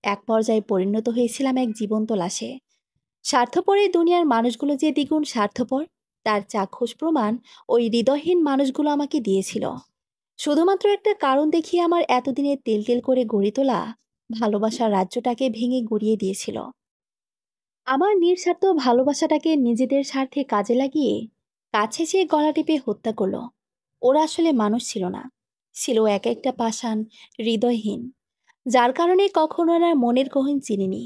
এক পর্যায়ে পরিণত হয়েছিলাম এক জীবন্ত লাশে। স্বার্থপরের দুনিয়ার মানুষগুলো যে দ্বিগুণ স্বার্থপর, তার চাক্ষুষ প্রমাণ ওই হৃদয়হীন মানুষগুলো আমাকে দিয়েছিল। শুধুমাত্র একটা কারণ দেখিয়ে আমার এতদিনের তেল তেল করে গড়ে তোলা ভালোবাসার রাজ্যটাকে ভেঙে গুড়িয়ে দিয়েছিল। আমার নিঃস্বার্থ ভালোবাসাটাকে নিজেদের স্বার্থে কাজে লাগিয়ে কাছে সে গলা টিপে হত্যা করলো। ওরা আসলে মানুষ ছিল না, ছিল এক একটা পাষাণ, হৃদয়হীন, যার কারণে কখনো আর মনের গহীন চিনিনি।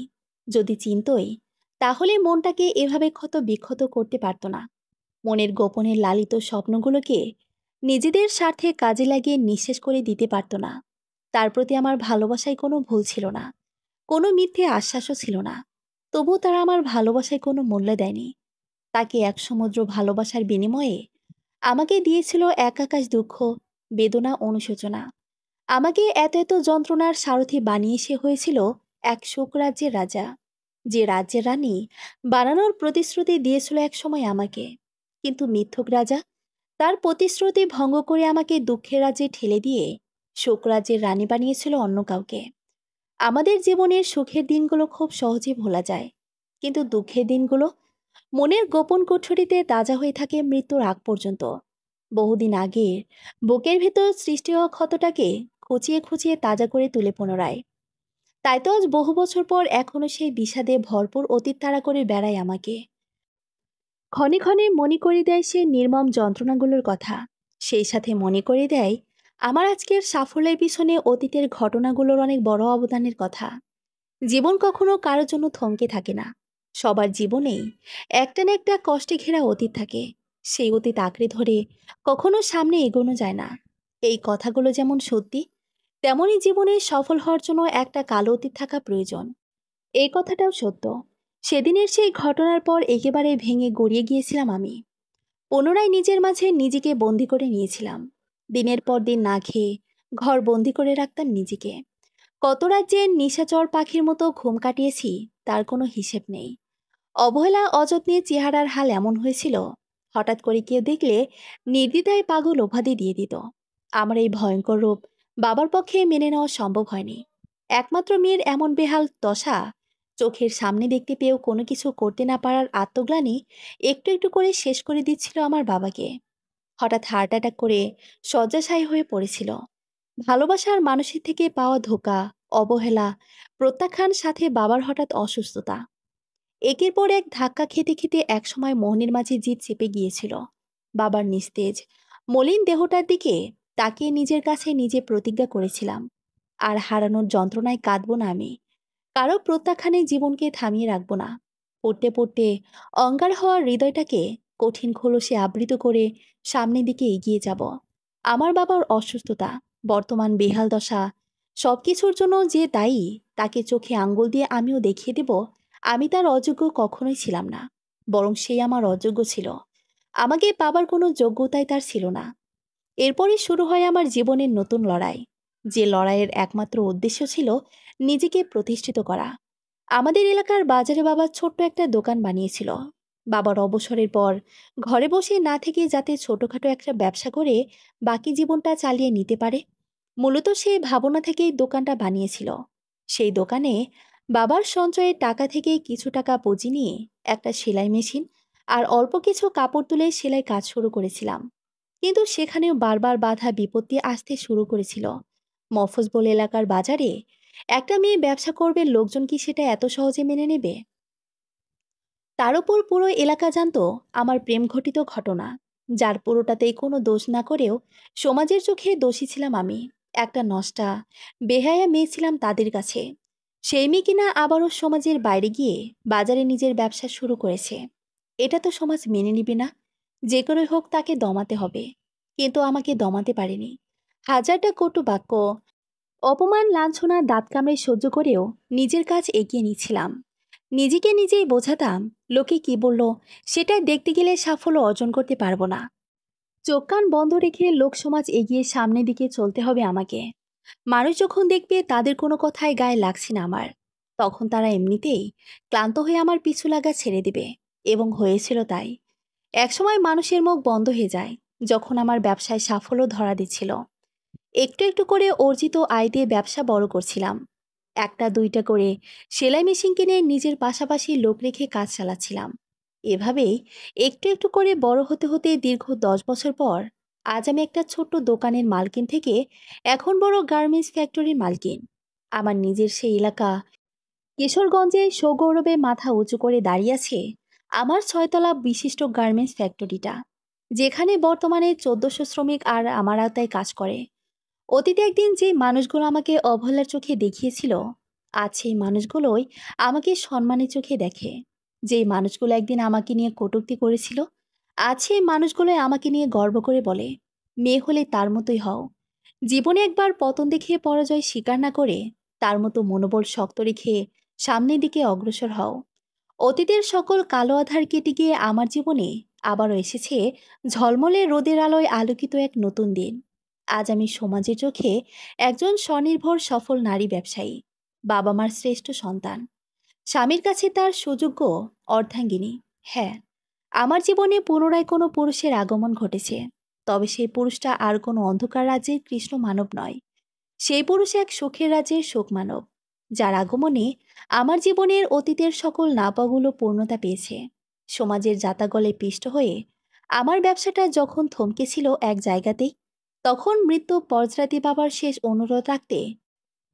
যদি চিনতই, তাহলে মনটাকে এভাবে ক্ষত বিক্ষত করতে পারত না। মনের গোপনে লালিত স্বপ্নগুলোকে নিজেদের স্বার্থে কাজে লাগিয়ে নিঃশেষ করে দিতে পারত না। তার প্রতি আমার ভালোবাসায় কোনো ভুল ছিল না, কোনো মিথ্যে আশ্বাসও ছিল না। তবুও তারা আমার ভালোবাসায় কোনো মূল্য দেয়নি। তাকে এক সমুদ্র ভালোবাসার বিনিময়ে আমাকে দিয়েছিল এক আকাশ দুঃখ, বেদনা, অনুশোচনা। আমাকে এত এত যন্ত্রণার সারথি বানিয়ে সে হয়েছিল এক শোকরাজ্যের রাজা, যে রাজ্যের রানী বানানোর প্রতিশ্রুতি দিয়েছিল এক সময় আমাকে। কিন্তু মিথ্যুক রাজা তার প্রতিশ্রুতি ভঙ্গ করে আমাকে দুঃখের রাজ্যে ঠেলে দিয়ে শোকরাজ্যের রানী বানিয়েছিল অন্য কাউকে। আমাদের জীবনের সুখের দিনগুলো খুব সহজে ভোলা যায়, কিন্তু দুঃখের দিনগুলো মনের গোপন কুঠরিতে তাজা হয়ে থাকে মৃত্যুর আগ পর্যন্ত। বহুদিন আগের বুকের ভেতর সৃষ্টি হওয়া ক্ষতটাকে খুঁচিয়ে খুঁচিয়ে তাজা করে তুলে পুনরায়। তাই তো আজ বহু বছর পর এখনো সেই বিষাদে ভরপুর অতীত তাড়া করে বেড়ায় আমাকে। ক্ষণে ক্ষণে মনে করে দেয় সে নির্মম যন্ত্রণাগুলোর কথা। সেই সাথে মনে করে দেয় আমার আজকের সাফল্যের পিছনে অতীতের ঘটনাগুলোর অনেক বড় অবদানের কথা। জীবন কখনো কারোর জন্য থমকে থাকে না। সবার জীবনেই একটা না একটা কষ্টে ঘেরা অতীত থাকে। সেই অতীত আঁকড়ে ধরে কখনো সামনে এগোনো যায় না। এই কথাগুলো যেমন সত্যি, তেমনই জীবনে সফল হওয়ার জন্য একটা কালো অতীত থাকা প্রয়োজন। এই কথাটাও সত্য। সেদিনের সেই ঘটনার পর একেবারে ভেঙে গড়িয়ে গিয়েছিলাম আমি। পুনরায় নিজের মাঝে নিজেকে বন্দি করে নিয়েছিলাম। দিনের পর দিন না খেয়ে ঘর বন্দি করে রাখতাম নিজেকে। কত রাজ্যে নিশাচর পাখির মতো ঘুম কাটিয়েছি, তার কোনো হিসেব নেই। অবহেলা অযত্নে চেহারার হাল এমন হয়েছিল, হঠাৎ করে কেউ দেখলে নির্দ্বিধায় পাগল উপাধি দিয়ে দিত। আমার এই ভয়ঙ্কর রূপ বাবার পক্ষে মেনে নেওয়া সম্ভব হয়নি। একমাত্র মেয়ের এমন বেহাল দশা চোখের সামনে দেখতে পেয়েও কোনো কিছু করতে না পারার আত্মগ্লানি একটু একটু করে শেষ করে দিচ্ছিল আমার বাবাকে। হঠাৎ হার্ট অ্যাটাক করে শয্যাশায়ী হয়ে পড়েছিল। ভালোবাসার মানুষের থেকে পাওয়া ধোঁকা, অবহেলা, প্রত্যাখ্যান, সাথে বাবার হঠাৎ অসুস্থতা, একের পর এক ধাক্কা খেতে খেতে একসময় মোহনের মাঝে জিদ চেপে গিয়েছিল। বাবার নিস্তেজ মলিন দেহটার দিকে তাকিয়ে নিজের কাছে নিজে প্রতিজ্ঞা করেছিলাম, আর হারানোর যন্ত্রণায় কাঁদব না আমি, কারো প্রত্যাখ্যানে জীবনকে থামিয়ে রাখব না। পড়তে পড়তে অঙ্গার হওয়ার হৃদয়টাকে কঠিন খোলসে আবৃত করে সামনের দিকে এগিয়ে যাব। আমার বাবার অসুস্থতা, বর্তমান বেহাল দশা, সবকিছুর জন্য যে দায়ী তাকে চোখে আঙ্গুল দিয়ে আমিও দেখিয়ে দেব আমি তার অযোগ্য কখনোই ছিলাম না, বরং সেই আমার অযোগ্য ছিল। আমাকে পাবার কোনো যোগ্যতাই তার ছিল না। এরপরই শুরু হয় আমার জীবনের নতুন লড়াই, যে লড়াইয়ের একমাত্র উদ্দেশ্য ছিল নিজেকে প্রতিষ্ঠিত করা। আমাদের এলাকার বাজারে বাবা ছোট্ট একটা দোকান বানিয়েছিল। বাবার অবসরের পর ঘরে বসে না থেকে যাতে ছোটখাটো একটা ব্যবসা করে বাকি জীবনটা চালিয়ে নিতে পারে, মূলত সেই ভাবনা থেকেই দোকানটা বানিয়েছিল। সেই দোকানে বাবার সঞ্চয়ের টাকা থেকে কিছু টাকা পুঁজি নিয়ে একটা সেলাই মেশিন আর অল্প কিছু কাপড় তুলে সেলাই কাজ শুরু করেছিলাম। কিন্তু সেখানেও বারবার বাধা বিপত্তি আসতে শুরু করেছিল। মফস্বল এলাকার বাজারে একটা মেয়ে ব্যবসা করবে, লোকজন কি সেটা এত সহজে মেনে নেবে? তার উপর পুরো এলাকা জানতো আমার প্রেম ঘটিত ঘটনা, যার পুরোটাতেই কোনো দোষ না করেও সমাজের চোখে দোষী ছিলাম আমি। একটা নষ্টা, বেহায়া মেয়ে ছিলাম তাদের কাছে। সেই মেয়ে কিনা আবারও সমাজের বাইরে গিয়ে বাজারে নিজের ব্যবসা শুরু করেছে। এটা তো সমাজ মেনে নিবে না। যে করে হোক তাকে দমাতে হবে। কিন্তু আমাকে দমাতে পারেনি। হাজারটা কটু বাক্য, অপমান, লাঞ্ছনা দাঁত কামড়ে সহ্য করেও নিজের কাজ এগিয়ে নিচ্ছিলাম। নিজেকে নিজেই বোঝাতাম, লোকে কি বলল সেটা দেখতে গেলে সাফল্য অর্জন করতে পারবো না। চোখ কান বন্ধ রেখে লোক সমাজ এগিয়ে সামনের দিকে চলতে হবে আমাকে। মানুষ যখন দেখবে তাদের কোনো কথায় গায়ে লাগছে না আমার, তখন তারা এমনিতেই ক্লান্ত হয়ে আমার পিছু লাগা ছেড়ে দেবে। এবং হয়েছিল তাই। একসময় মানুষের মুখ বন্ধ হয়ে যায় যখন আমার ব্যবসায় সাফল্য ধরা দিচ্ছিল। একটু একটু করে অর্জিত আয় দিয়ে ব্যবসা বড় করছিলাম। একটা দুইটা করে সেলাই মেশিন কিনে নিজের পাশাপাশি লোক রেখে কাজ চালাচ্ছিলাম। এভাবেই একটু একটু করে বড় হতে হতে দীর্ঘ 10 বছর পর আজ আমি একটা ছোট্ট দোকানের মালকিন থেকে এখন বড় গার্মেন্টস ফ্যাক্টরির মালকিন। আমার নিজের সেই এলাকা কিশোরগঞ্জে সগৌরবে মাথা উঁচু করে দাঁড়িয়ে আছে আমার 6 তলা বিশিষ্ট গার্মেন্টস ফ্যাক্টরিটা, যেখানে বর্তমানে 1400 শ্রমিক আর আমার আওতায় কাজ করে। অতীতে একদিন যে মানুষগুলো আমাকে অবহেলার চোখে দেখিয়েছিল, আজ সেই মানুষগুলোই আমাকে সম্মানের চোখে দেখে। যেই মানুষগুলো একদিন আমাকে নিয়ে কটূক্তি করেছিল, আজ সেই মানুষগুলোই আমাকে নিয়ে গর্ব করে বলে, মেয়ে হলে তার মতোই হও। জীবনে একবার পতন দেখে পরাজয় স্বীকার না করে তার মতো মনোবল শক্ত রেখে সামনের দিকে অগ্রসর হও। অতীতের সকল কালো আধার কেটে গিয়ে আমার জীবনে আবারও এসেছে ঝলমলে রোদের আলোয় আলোকিত এক নতুন দিন। আজ আমি সমাজের চোখে একজন স্বনির্ভর সফল নারী ব্যবসায়ী, বাবা মার শ্রেষ্ঠ সন্তান, স্বামীর কাছে তার সুযোগ্য অর্ধাঙ্গিনী। হ্যাঁ, আমার জীবনে পুনরায় কোনো পুরুষের আগমন ঘটেছে। তবে সেই পুরুষটা আর কোনো অন্ধকার রাজ্যের কৃষ্ণ মানব নয়। সেই পুরুষ এক সুখের রাজ্যের শোক মানব, যার আগমনে আমার জীবনের অতীতের সকল নাপাগুলো পূর্ণতা পেয়েছে। সমাজের জাতাগলে পিষ্ট হয়ে আমার ব্যবসাটা যখন থমকেছিল এক জায়গাতেই, তখন মৃত্যু পরজরাতি বাবার শেষ অনুরোধ রাখতে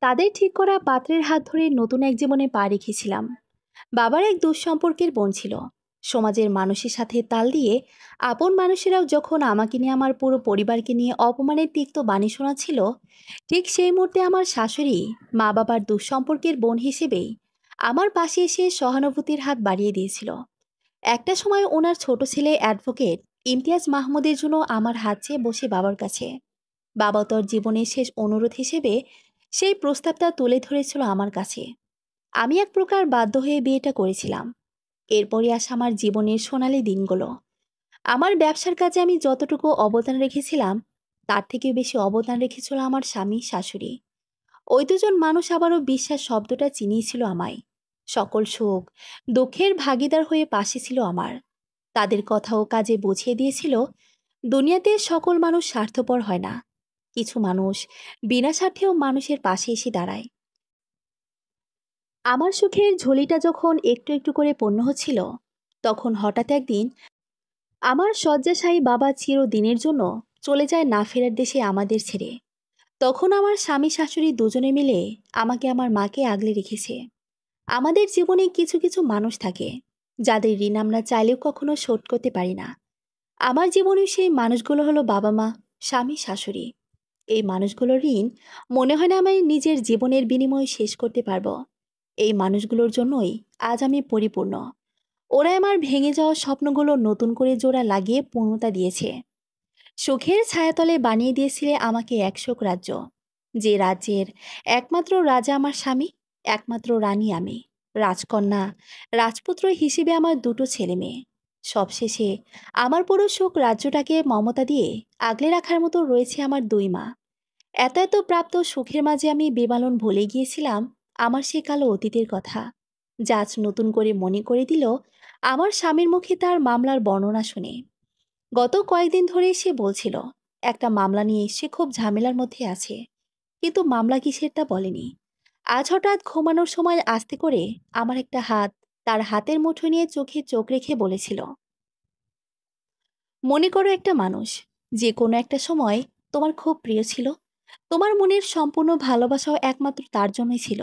তাদের ঠিক করা পাত্রের হাত ধরে নতুন এক জীবনে পা রেখেছিলাম। বাবার এক দুঃসম্পর্কের বোন ছিল। সমাজের মানুষের সাথে তাল দিয়ে আপন মানুষেরাও যখন আমাকে নিয়ে আমার পুরো পরিবারকে নিয়ে অপমানের তিক্ত বাণী শোনাচ্ছিল, ঠিক সেই মুহূর্তে আমার শাশুড়ি মা বাবার দুঃসম্পর্কের বোন হিসেবেই আমার পাশে এসে সহানুভূতির হাত বাড়িয়ে দিয়েছিল। একটা সময় ওনার ছোট ছেলে অ্যাডভোকেট ইমতিয়াজ মাহমুদের জন্য আমার হাত চেয়ে বসে বাবার কাছে। বাবা তোর জীবনের শেষ অনুরোধ হিসেবে সেই প্রস্তাবটা তুলে ধরেছিল আমার কাছে। আমি এক প্রকার বাধ্য হয়ে বিয়েটা করেছিলাম। এরপরই আসা আমার জীবনের সোনালি দিনগুলো। আমার ব্যবসার কাজে আমি যতটুকু অবদান রেখেছিলাম, তার থেকেও বেশি অবদান রেখেছিল আমার স্বামী শাশুড়ি। ওই দুজন মানুষ আবারও বিশ্বাস শব্দটা চিনিয়েছিল আমায়। সকল সুখ দুঃখের ভাগিদার হয়ে পাশে ছিল আমার। তাদের কথা ও কাজে বুঝিয়ে দিয়েছিল, দুনিয়াতে সকল মানুষ স্বার্থপর হয় না। কিছু মানুষ বিনা স্বার্থেও মানুষের পাশে এসে দাঁড়ায়। আমার সুখের ঝুলিটা যখন একটু একটু করে পূর্ণ হচ্ছিল, তখন হঠাৎ একদিন আমার শয্যাশায়ী বাবা চিরদিনের জন্য চলে যায় না ফেরার দেশে আমাদের ছেড়ে। তখন আমার স্বামী শাশুড়ি দুজনে মিলে আমাকে আমার মাকে আগলে রেখেছে। আমাদের জীবনে কিছু কিছু মানুষ থাকে যাদের ঋণ আমরা চাইলেও কখনো শোধ করতে পারি না। আমার জীবনে সেই মানুষগুলো হলো বাবা মা, স্বামী শাশুড়ি। এই মানুষগুলোর ঋণ মনে হয় না আমি নিজের জীবনের বিনিময়ে শেষ করতে পারবো। এই মানুষগুলোর জন্যই আজ আমি পরিপূর্ণ। ওরা আমার ভেঙে যাওয়া স্বপ্নগুলো নতুন করে জোড়া লাগিয়ে পূর্ণতা দিয়েছে। সুখের ছায়াতলে বানিয়ে দিয়েছিলে আমাকে এক সুখ রাজ্য, যে রাজ্যের একমাত্র রাজা আমার স্বামী, একমাত্র রানী আমি, রাজকন্যা রাজপুত্র হিসেবে আমার দুটো ছেলে মেয়ে। সবশেষে আমার পুরো সুখ রাজ্যটাকে মমতা দিয়ে আগলে রাখার মতো রয়েছে আমার দুই মা। এত এত প্রাপ্ত সুখের মাঝে আমি বেমালন ভুলে গিয়েছিলাম আমার সে কালো অতীতের কথা। যা আজ নতুন করে মনে করে দিল আমার স্বামীর মুখে তার মামলার বর্ণনা শুনে। গত কয়েকদিন ধরে সে বলছিল একটা মামলা নিয়ে সে খুব ঝামেলার মধ্যে আছে, কিন্তু মামলা কিসের তা বলেনি। আজ হঠাৎ ঘুমানোর সময় আস্তে করে আমার একটা হাত তার হাতের মুঠো নিয়ে চোখে চোখ রেখে বলেছিল, মনে করো একটা মানুষ যে কোনো একটা সময় তোমার খুব প্রিয় ছিল। তোমার মনের সম্পূর্ণ ভালোবাসাও একমাত্র তার জন্যই ছিল।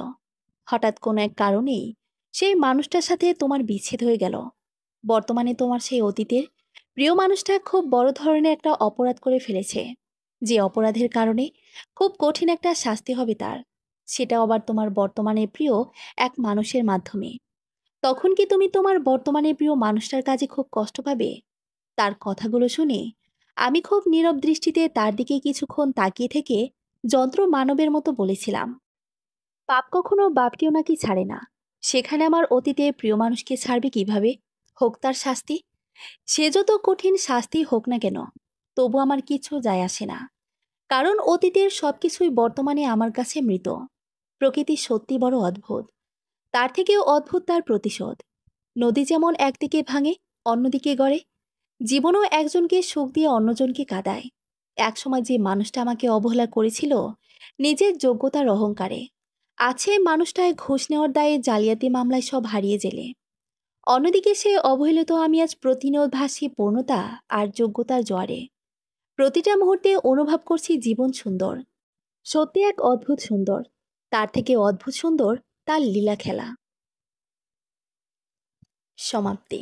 হঠাৎ কোনো এক কারণেই সেই মানুষটার সাথে তোমার বিচ্ছেদ হয়ে গেল। বর্তমানে তোমার সেই অতীতের প্রিয় মানুষটা খুব বড় ধরনের একটা অপরাধ করে ফেলেছে। যে অপরাধের কারণে খুব কঠিন একটা শাস্তি হবে তার, সেটাও আবার তোমার বর্তমানে প্রিয় এক মানুষের মাধ্যমে। তখন কি তুমি তোমার বর্তমানে প্রিয় মানুষটার কাজে খুব কষ্ট পাবে? তার কথাগুলো শুনে আমি খুব নীরব দৃষ্টিতে তার দিকে কিছুক্ষণ তাকিয়ে থেকে যন্ত্র মানবের মতো বলেছিলাম, পাপ কখনো বাপকেও নাকি ছাড়ে না। সেখানে আমার অতীতে প্রিয় মানুষকে ছাড়বে কিভাবে? হোক তার শাস্তি, সে যত কঠিন শাস্তি হোক না কেন, তবু আমার কিছু যায় আসে না। কারণ অতীতের সবকিছুই বর্তমানে আমার কাছে মৃত। প্রকৃতি সত্যি বড় অদ্ভুত। তার থেকেও অদ্ভুত তার প্রতিশোধ। নদী যেমন একদিকে ভাঙে, অন্যদিকে গড়ে, জীবনও একজনকে সুখ দিয়ে অন্যজনকে কাঁদায়। একসময় যে মানুষটা আমাকে অবহেলা করেছিল নিজের যোগ্যতার অহংকারে, আছে মানুষটায় ঘুষ নেওয়ার দায়ে জালিয়াতি মামলায় সব হারিয়ে জেলে। অন্যদিকে সে অবহেলিত আমি আজ প্রতিনিয়ত ভাসি পূর্ণতা আর যোগ্যতার জোয়ারে। প্রতিটা মুহূর্তে অনুভব করছি জীবন সুন্দর, সত্যি এক অদ্ভুত সুন্দর। তার থেকে অদ্ভুত সুন্দর তার লীলা খেলা। সমাপ্তি।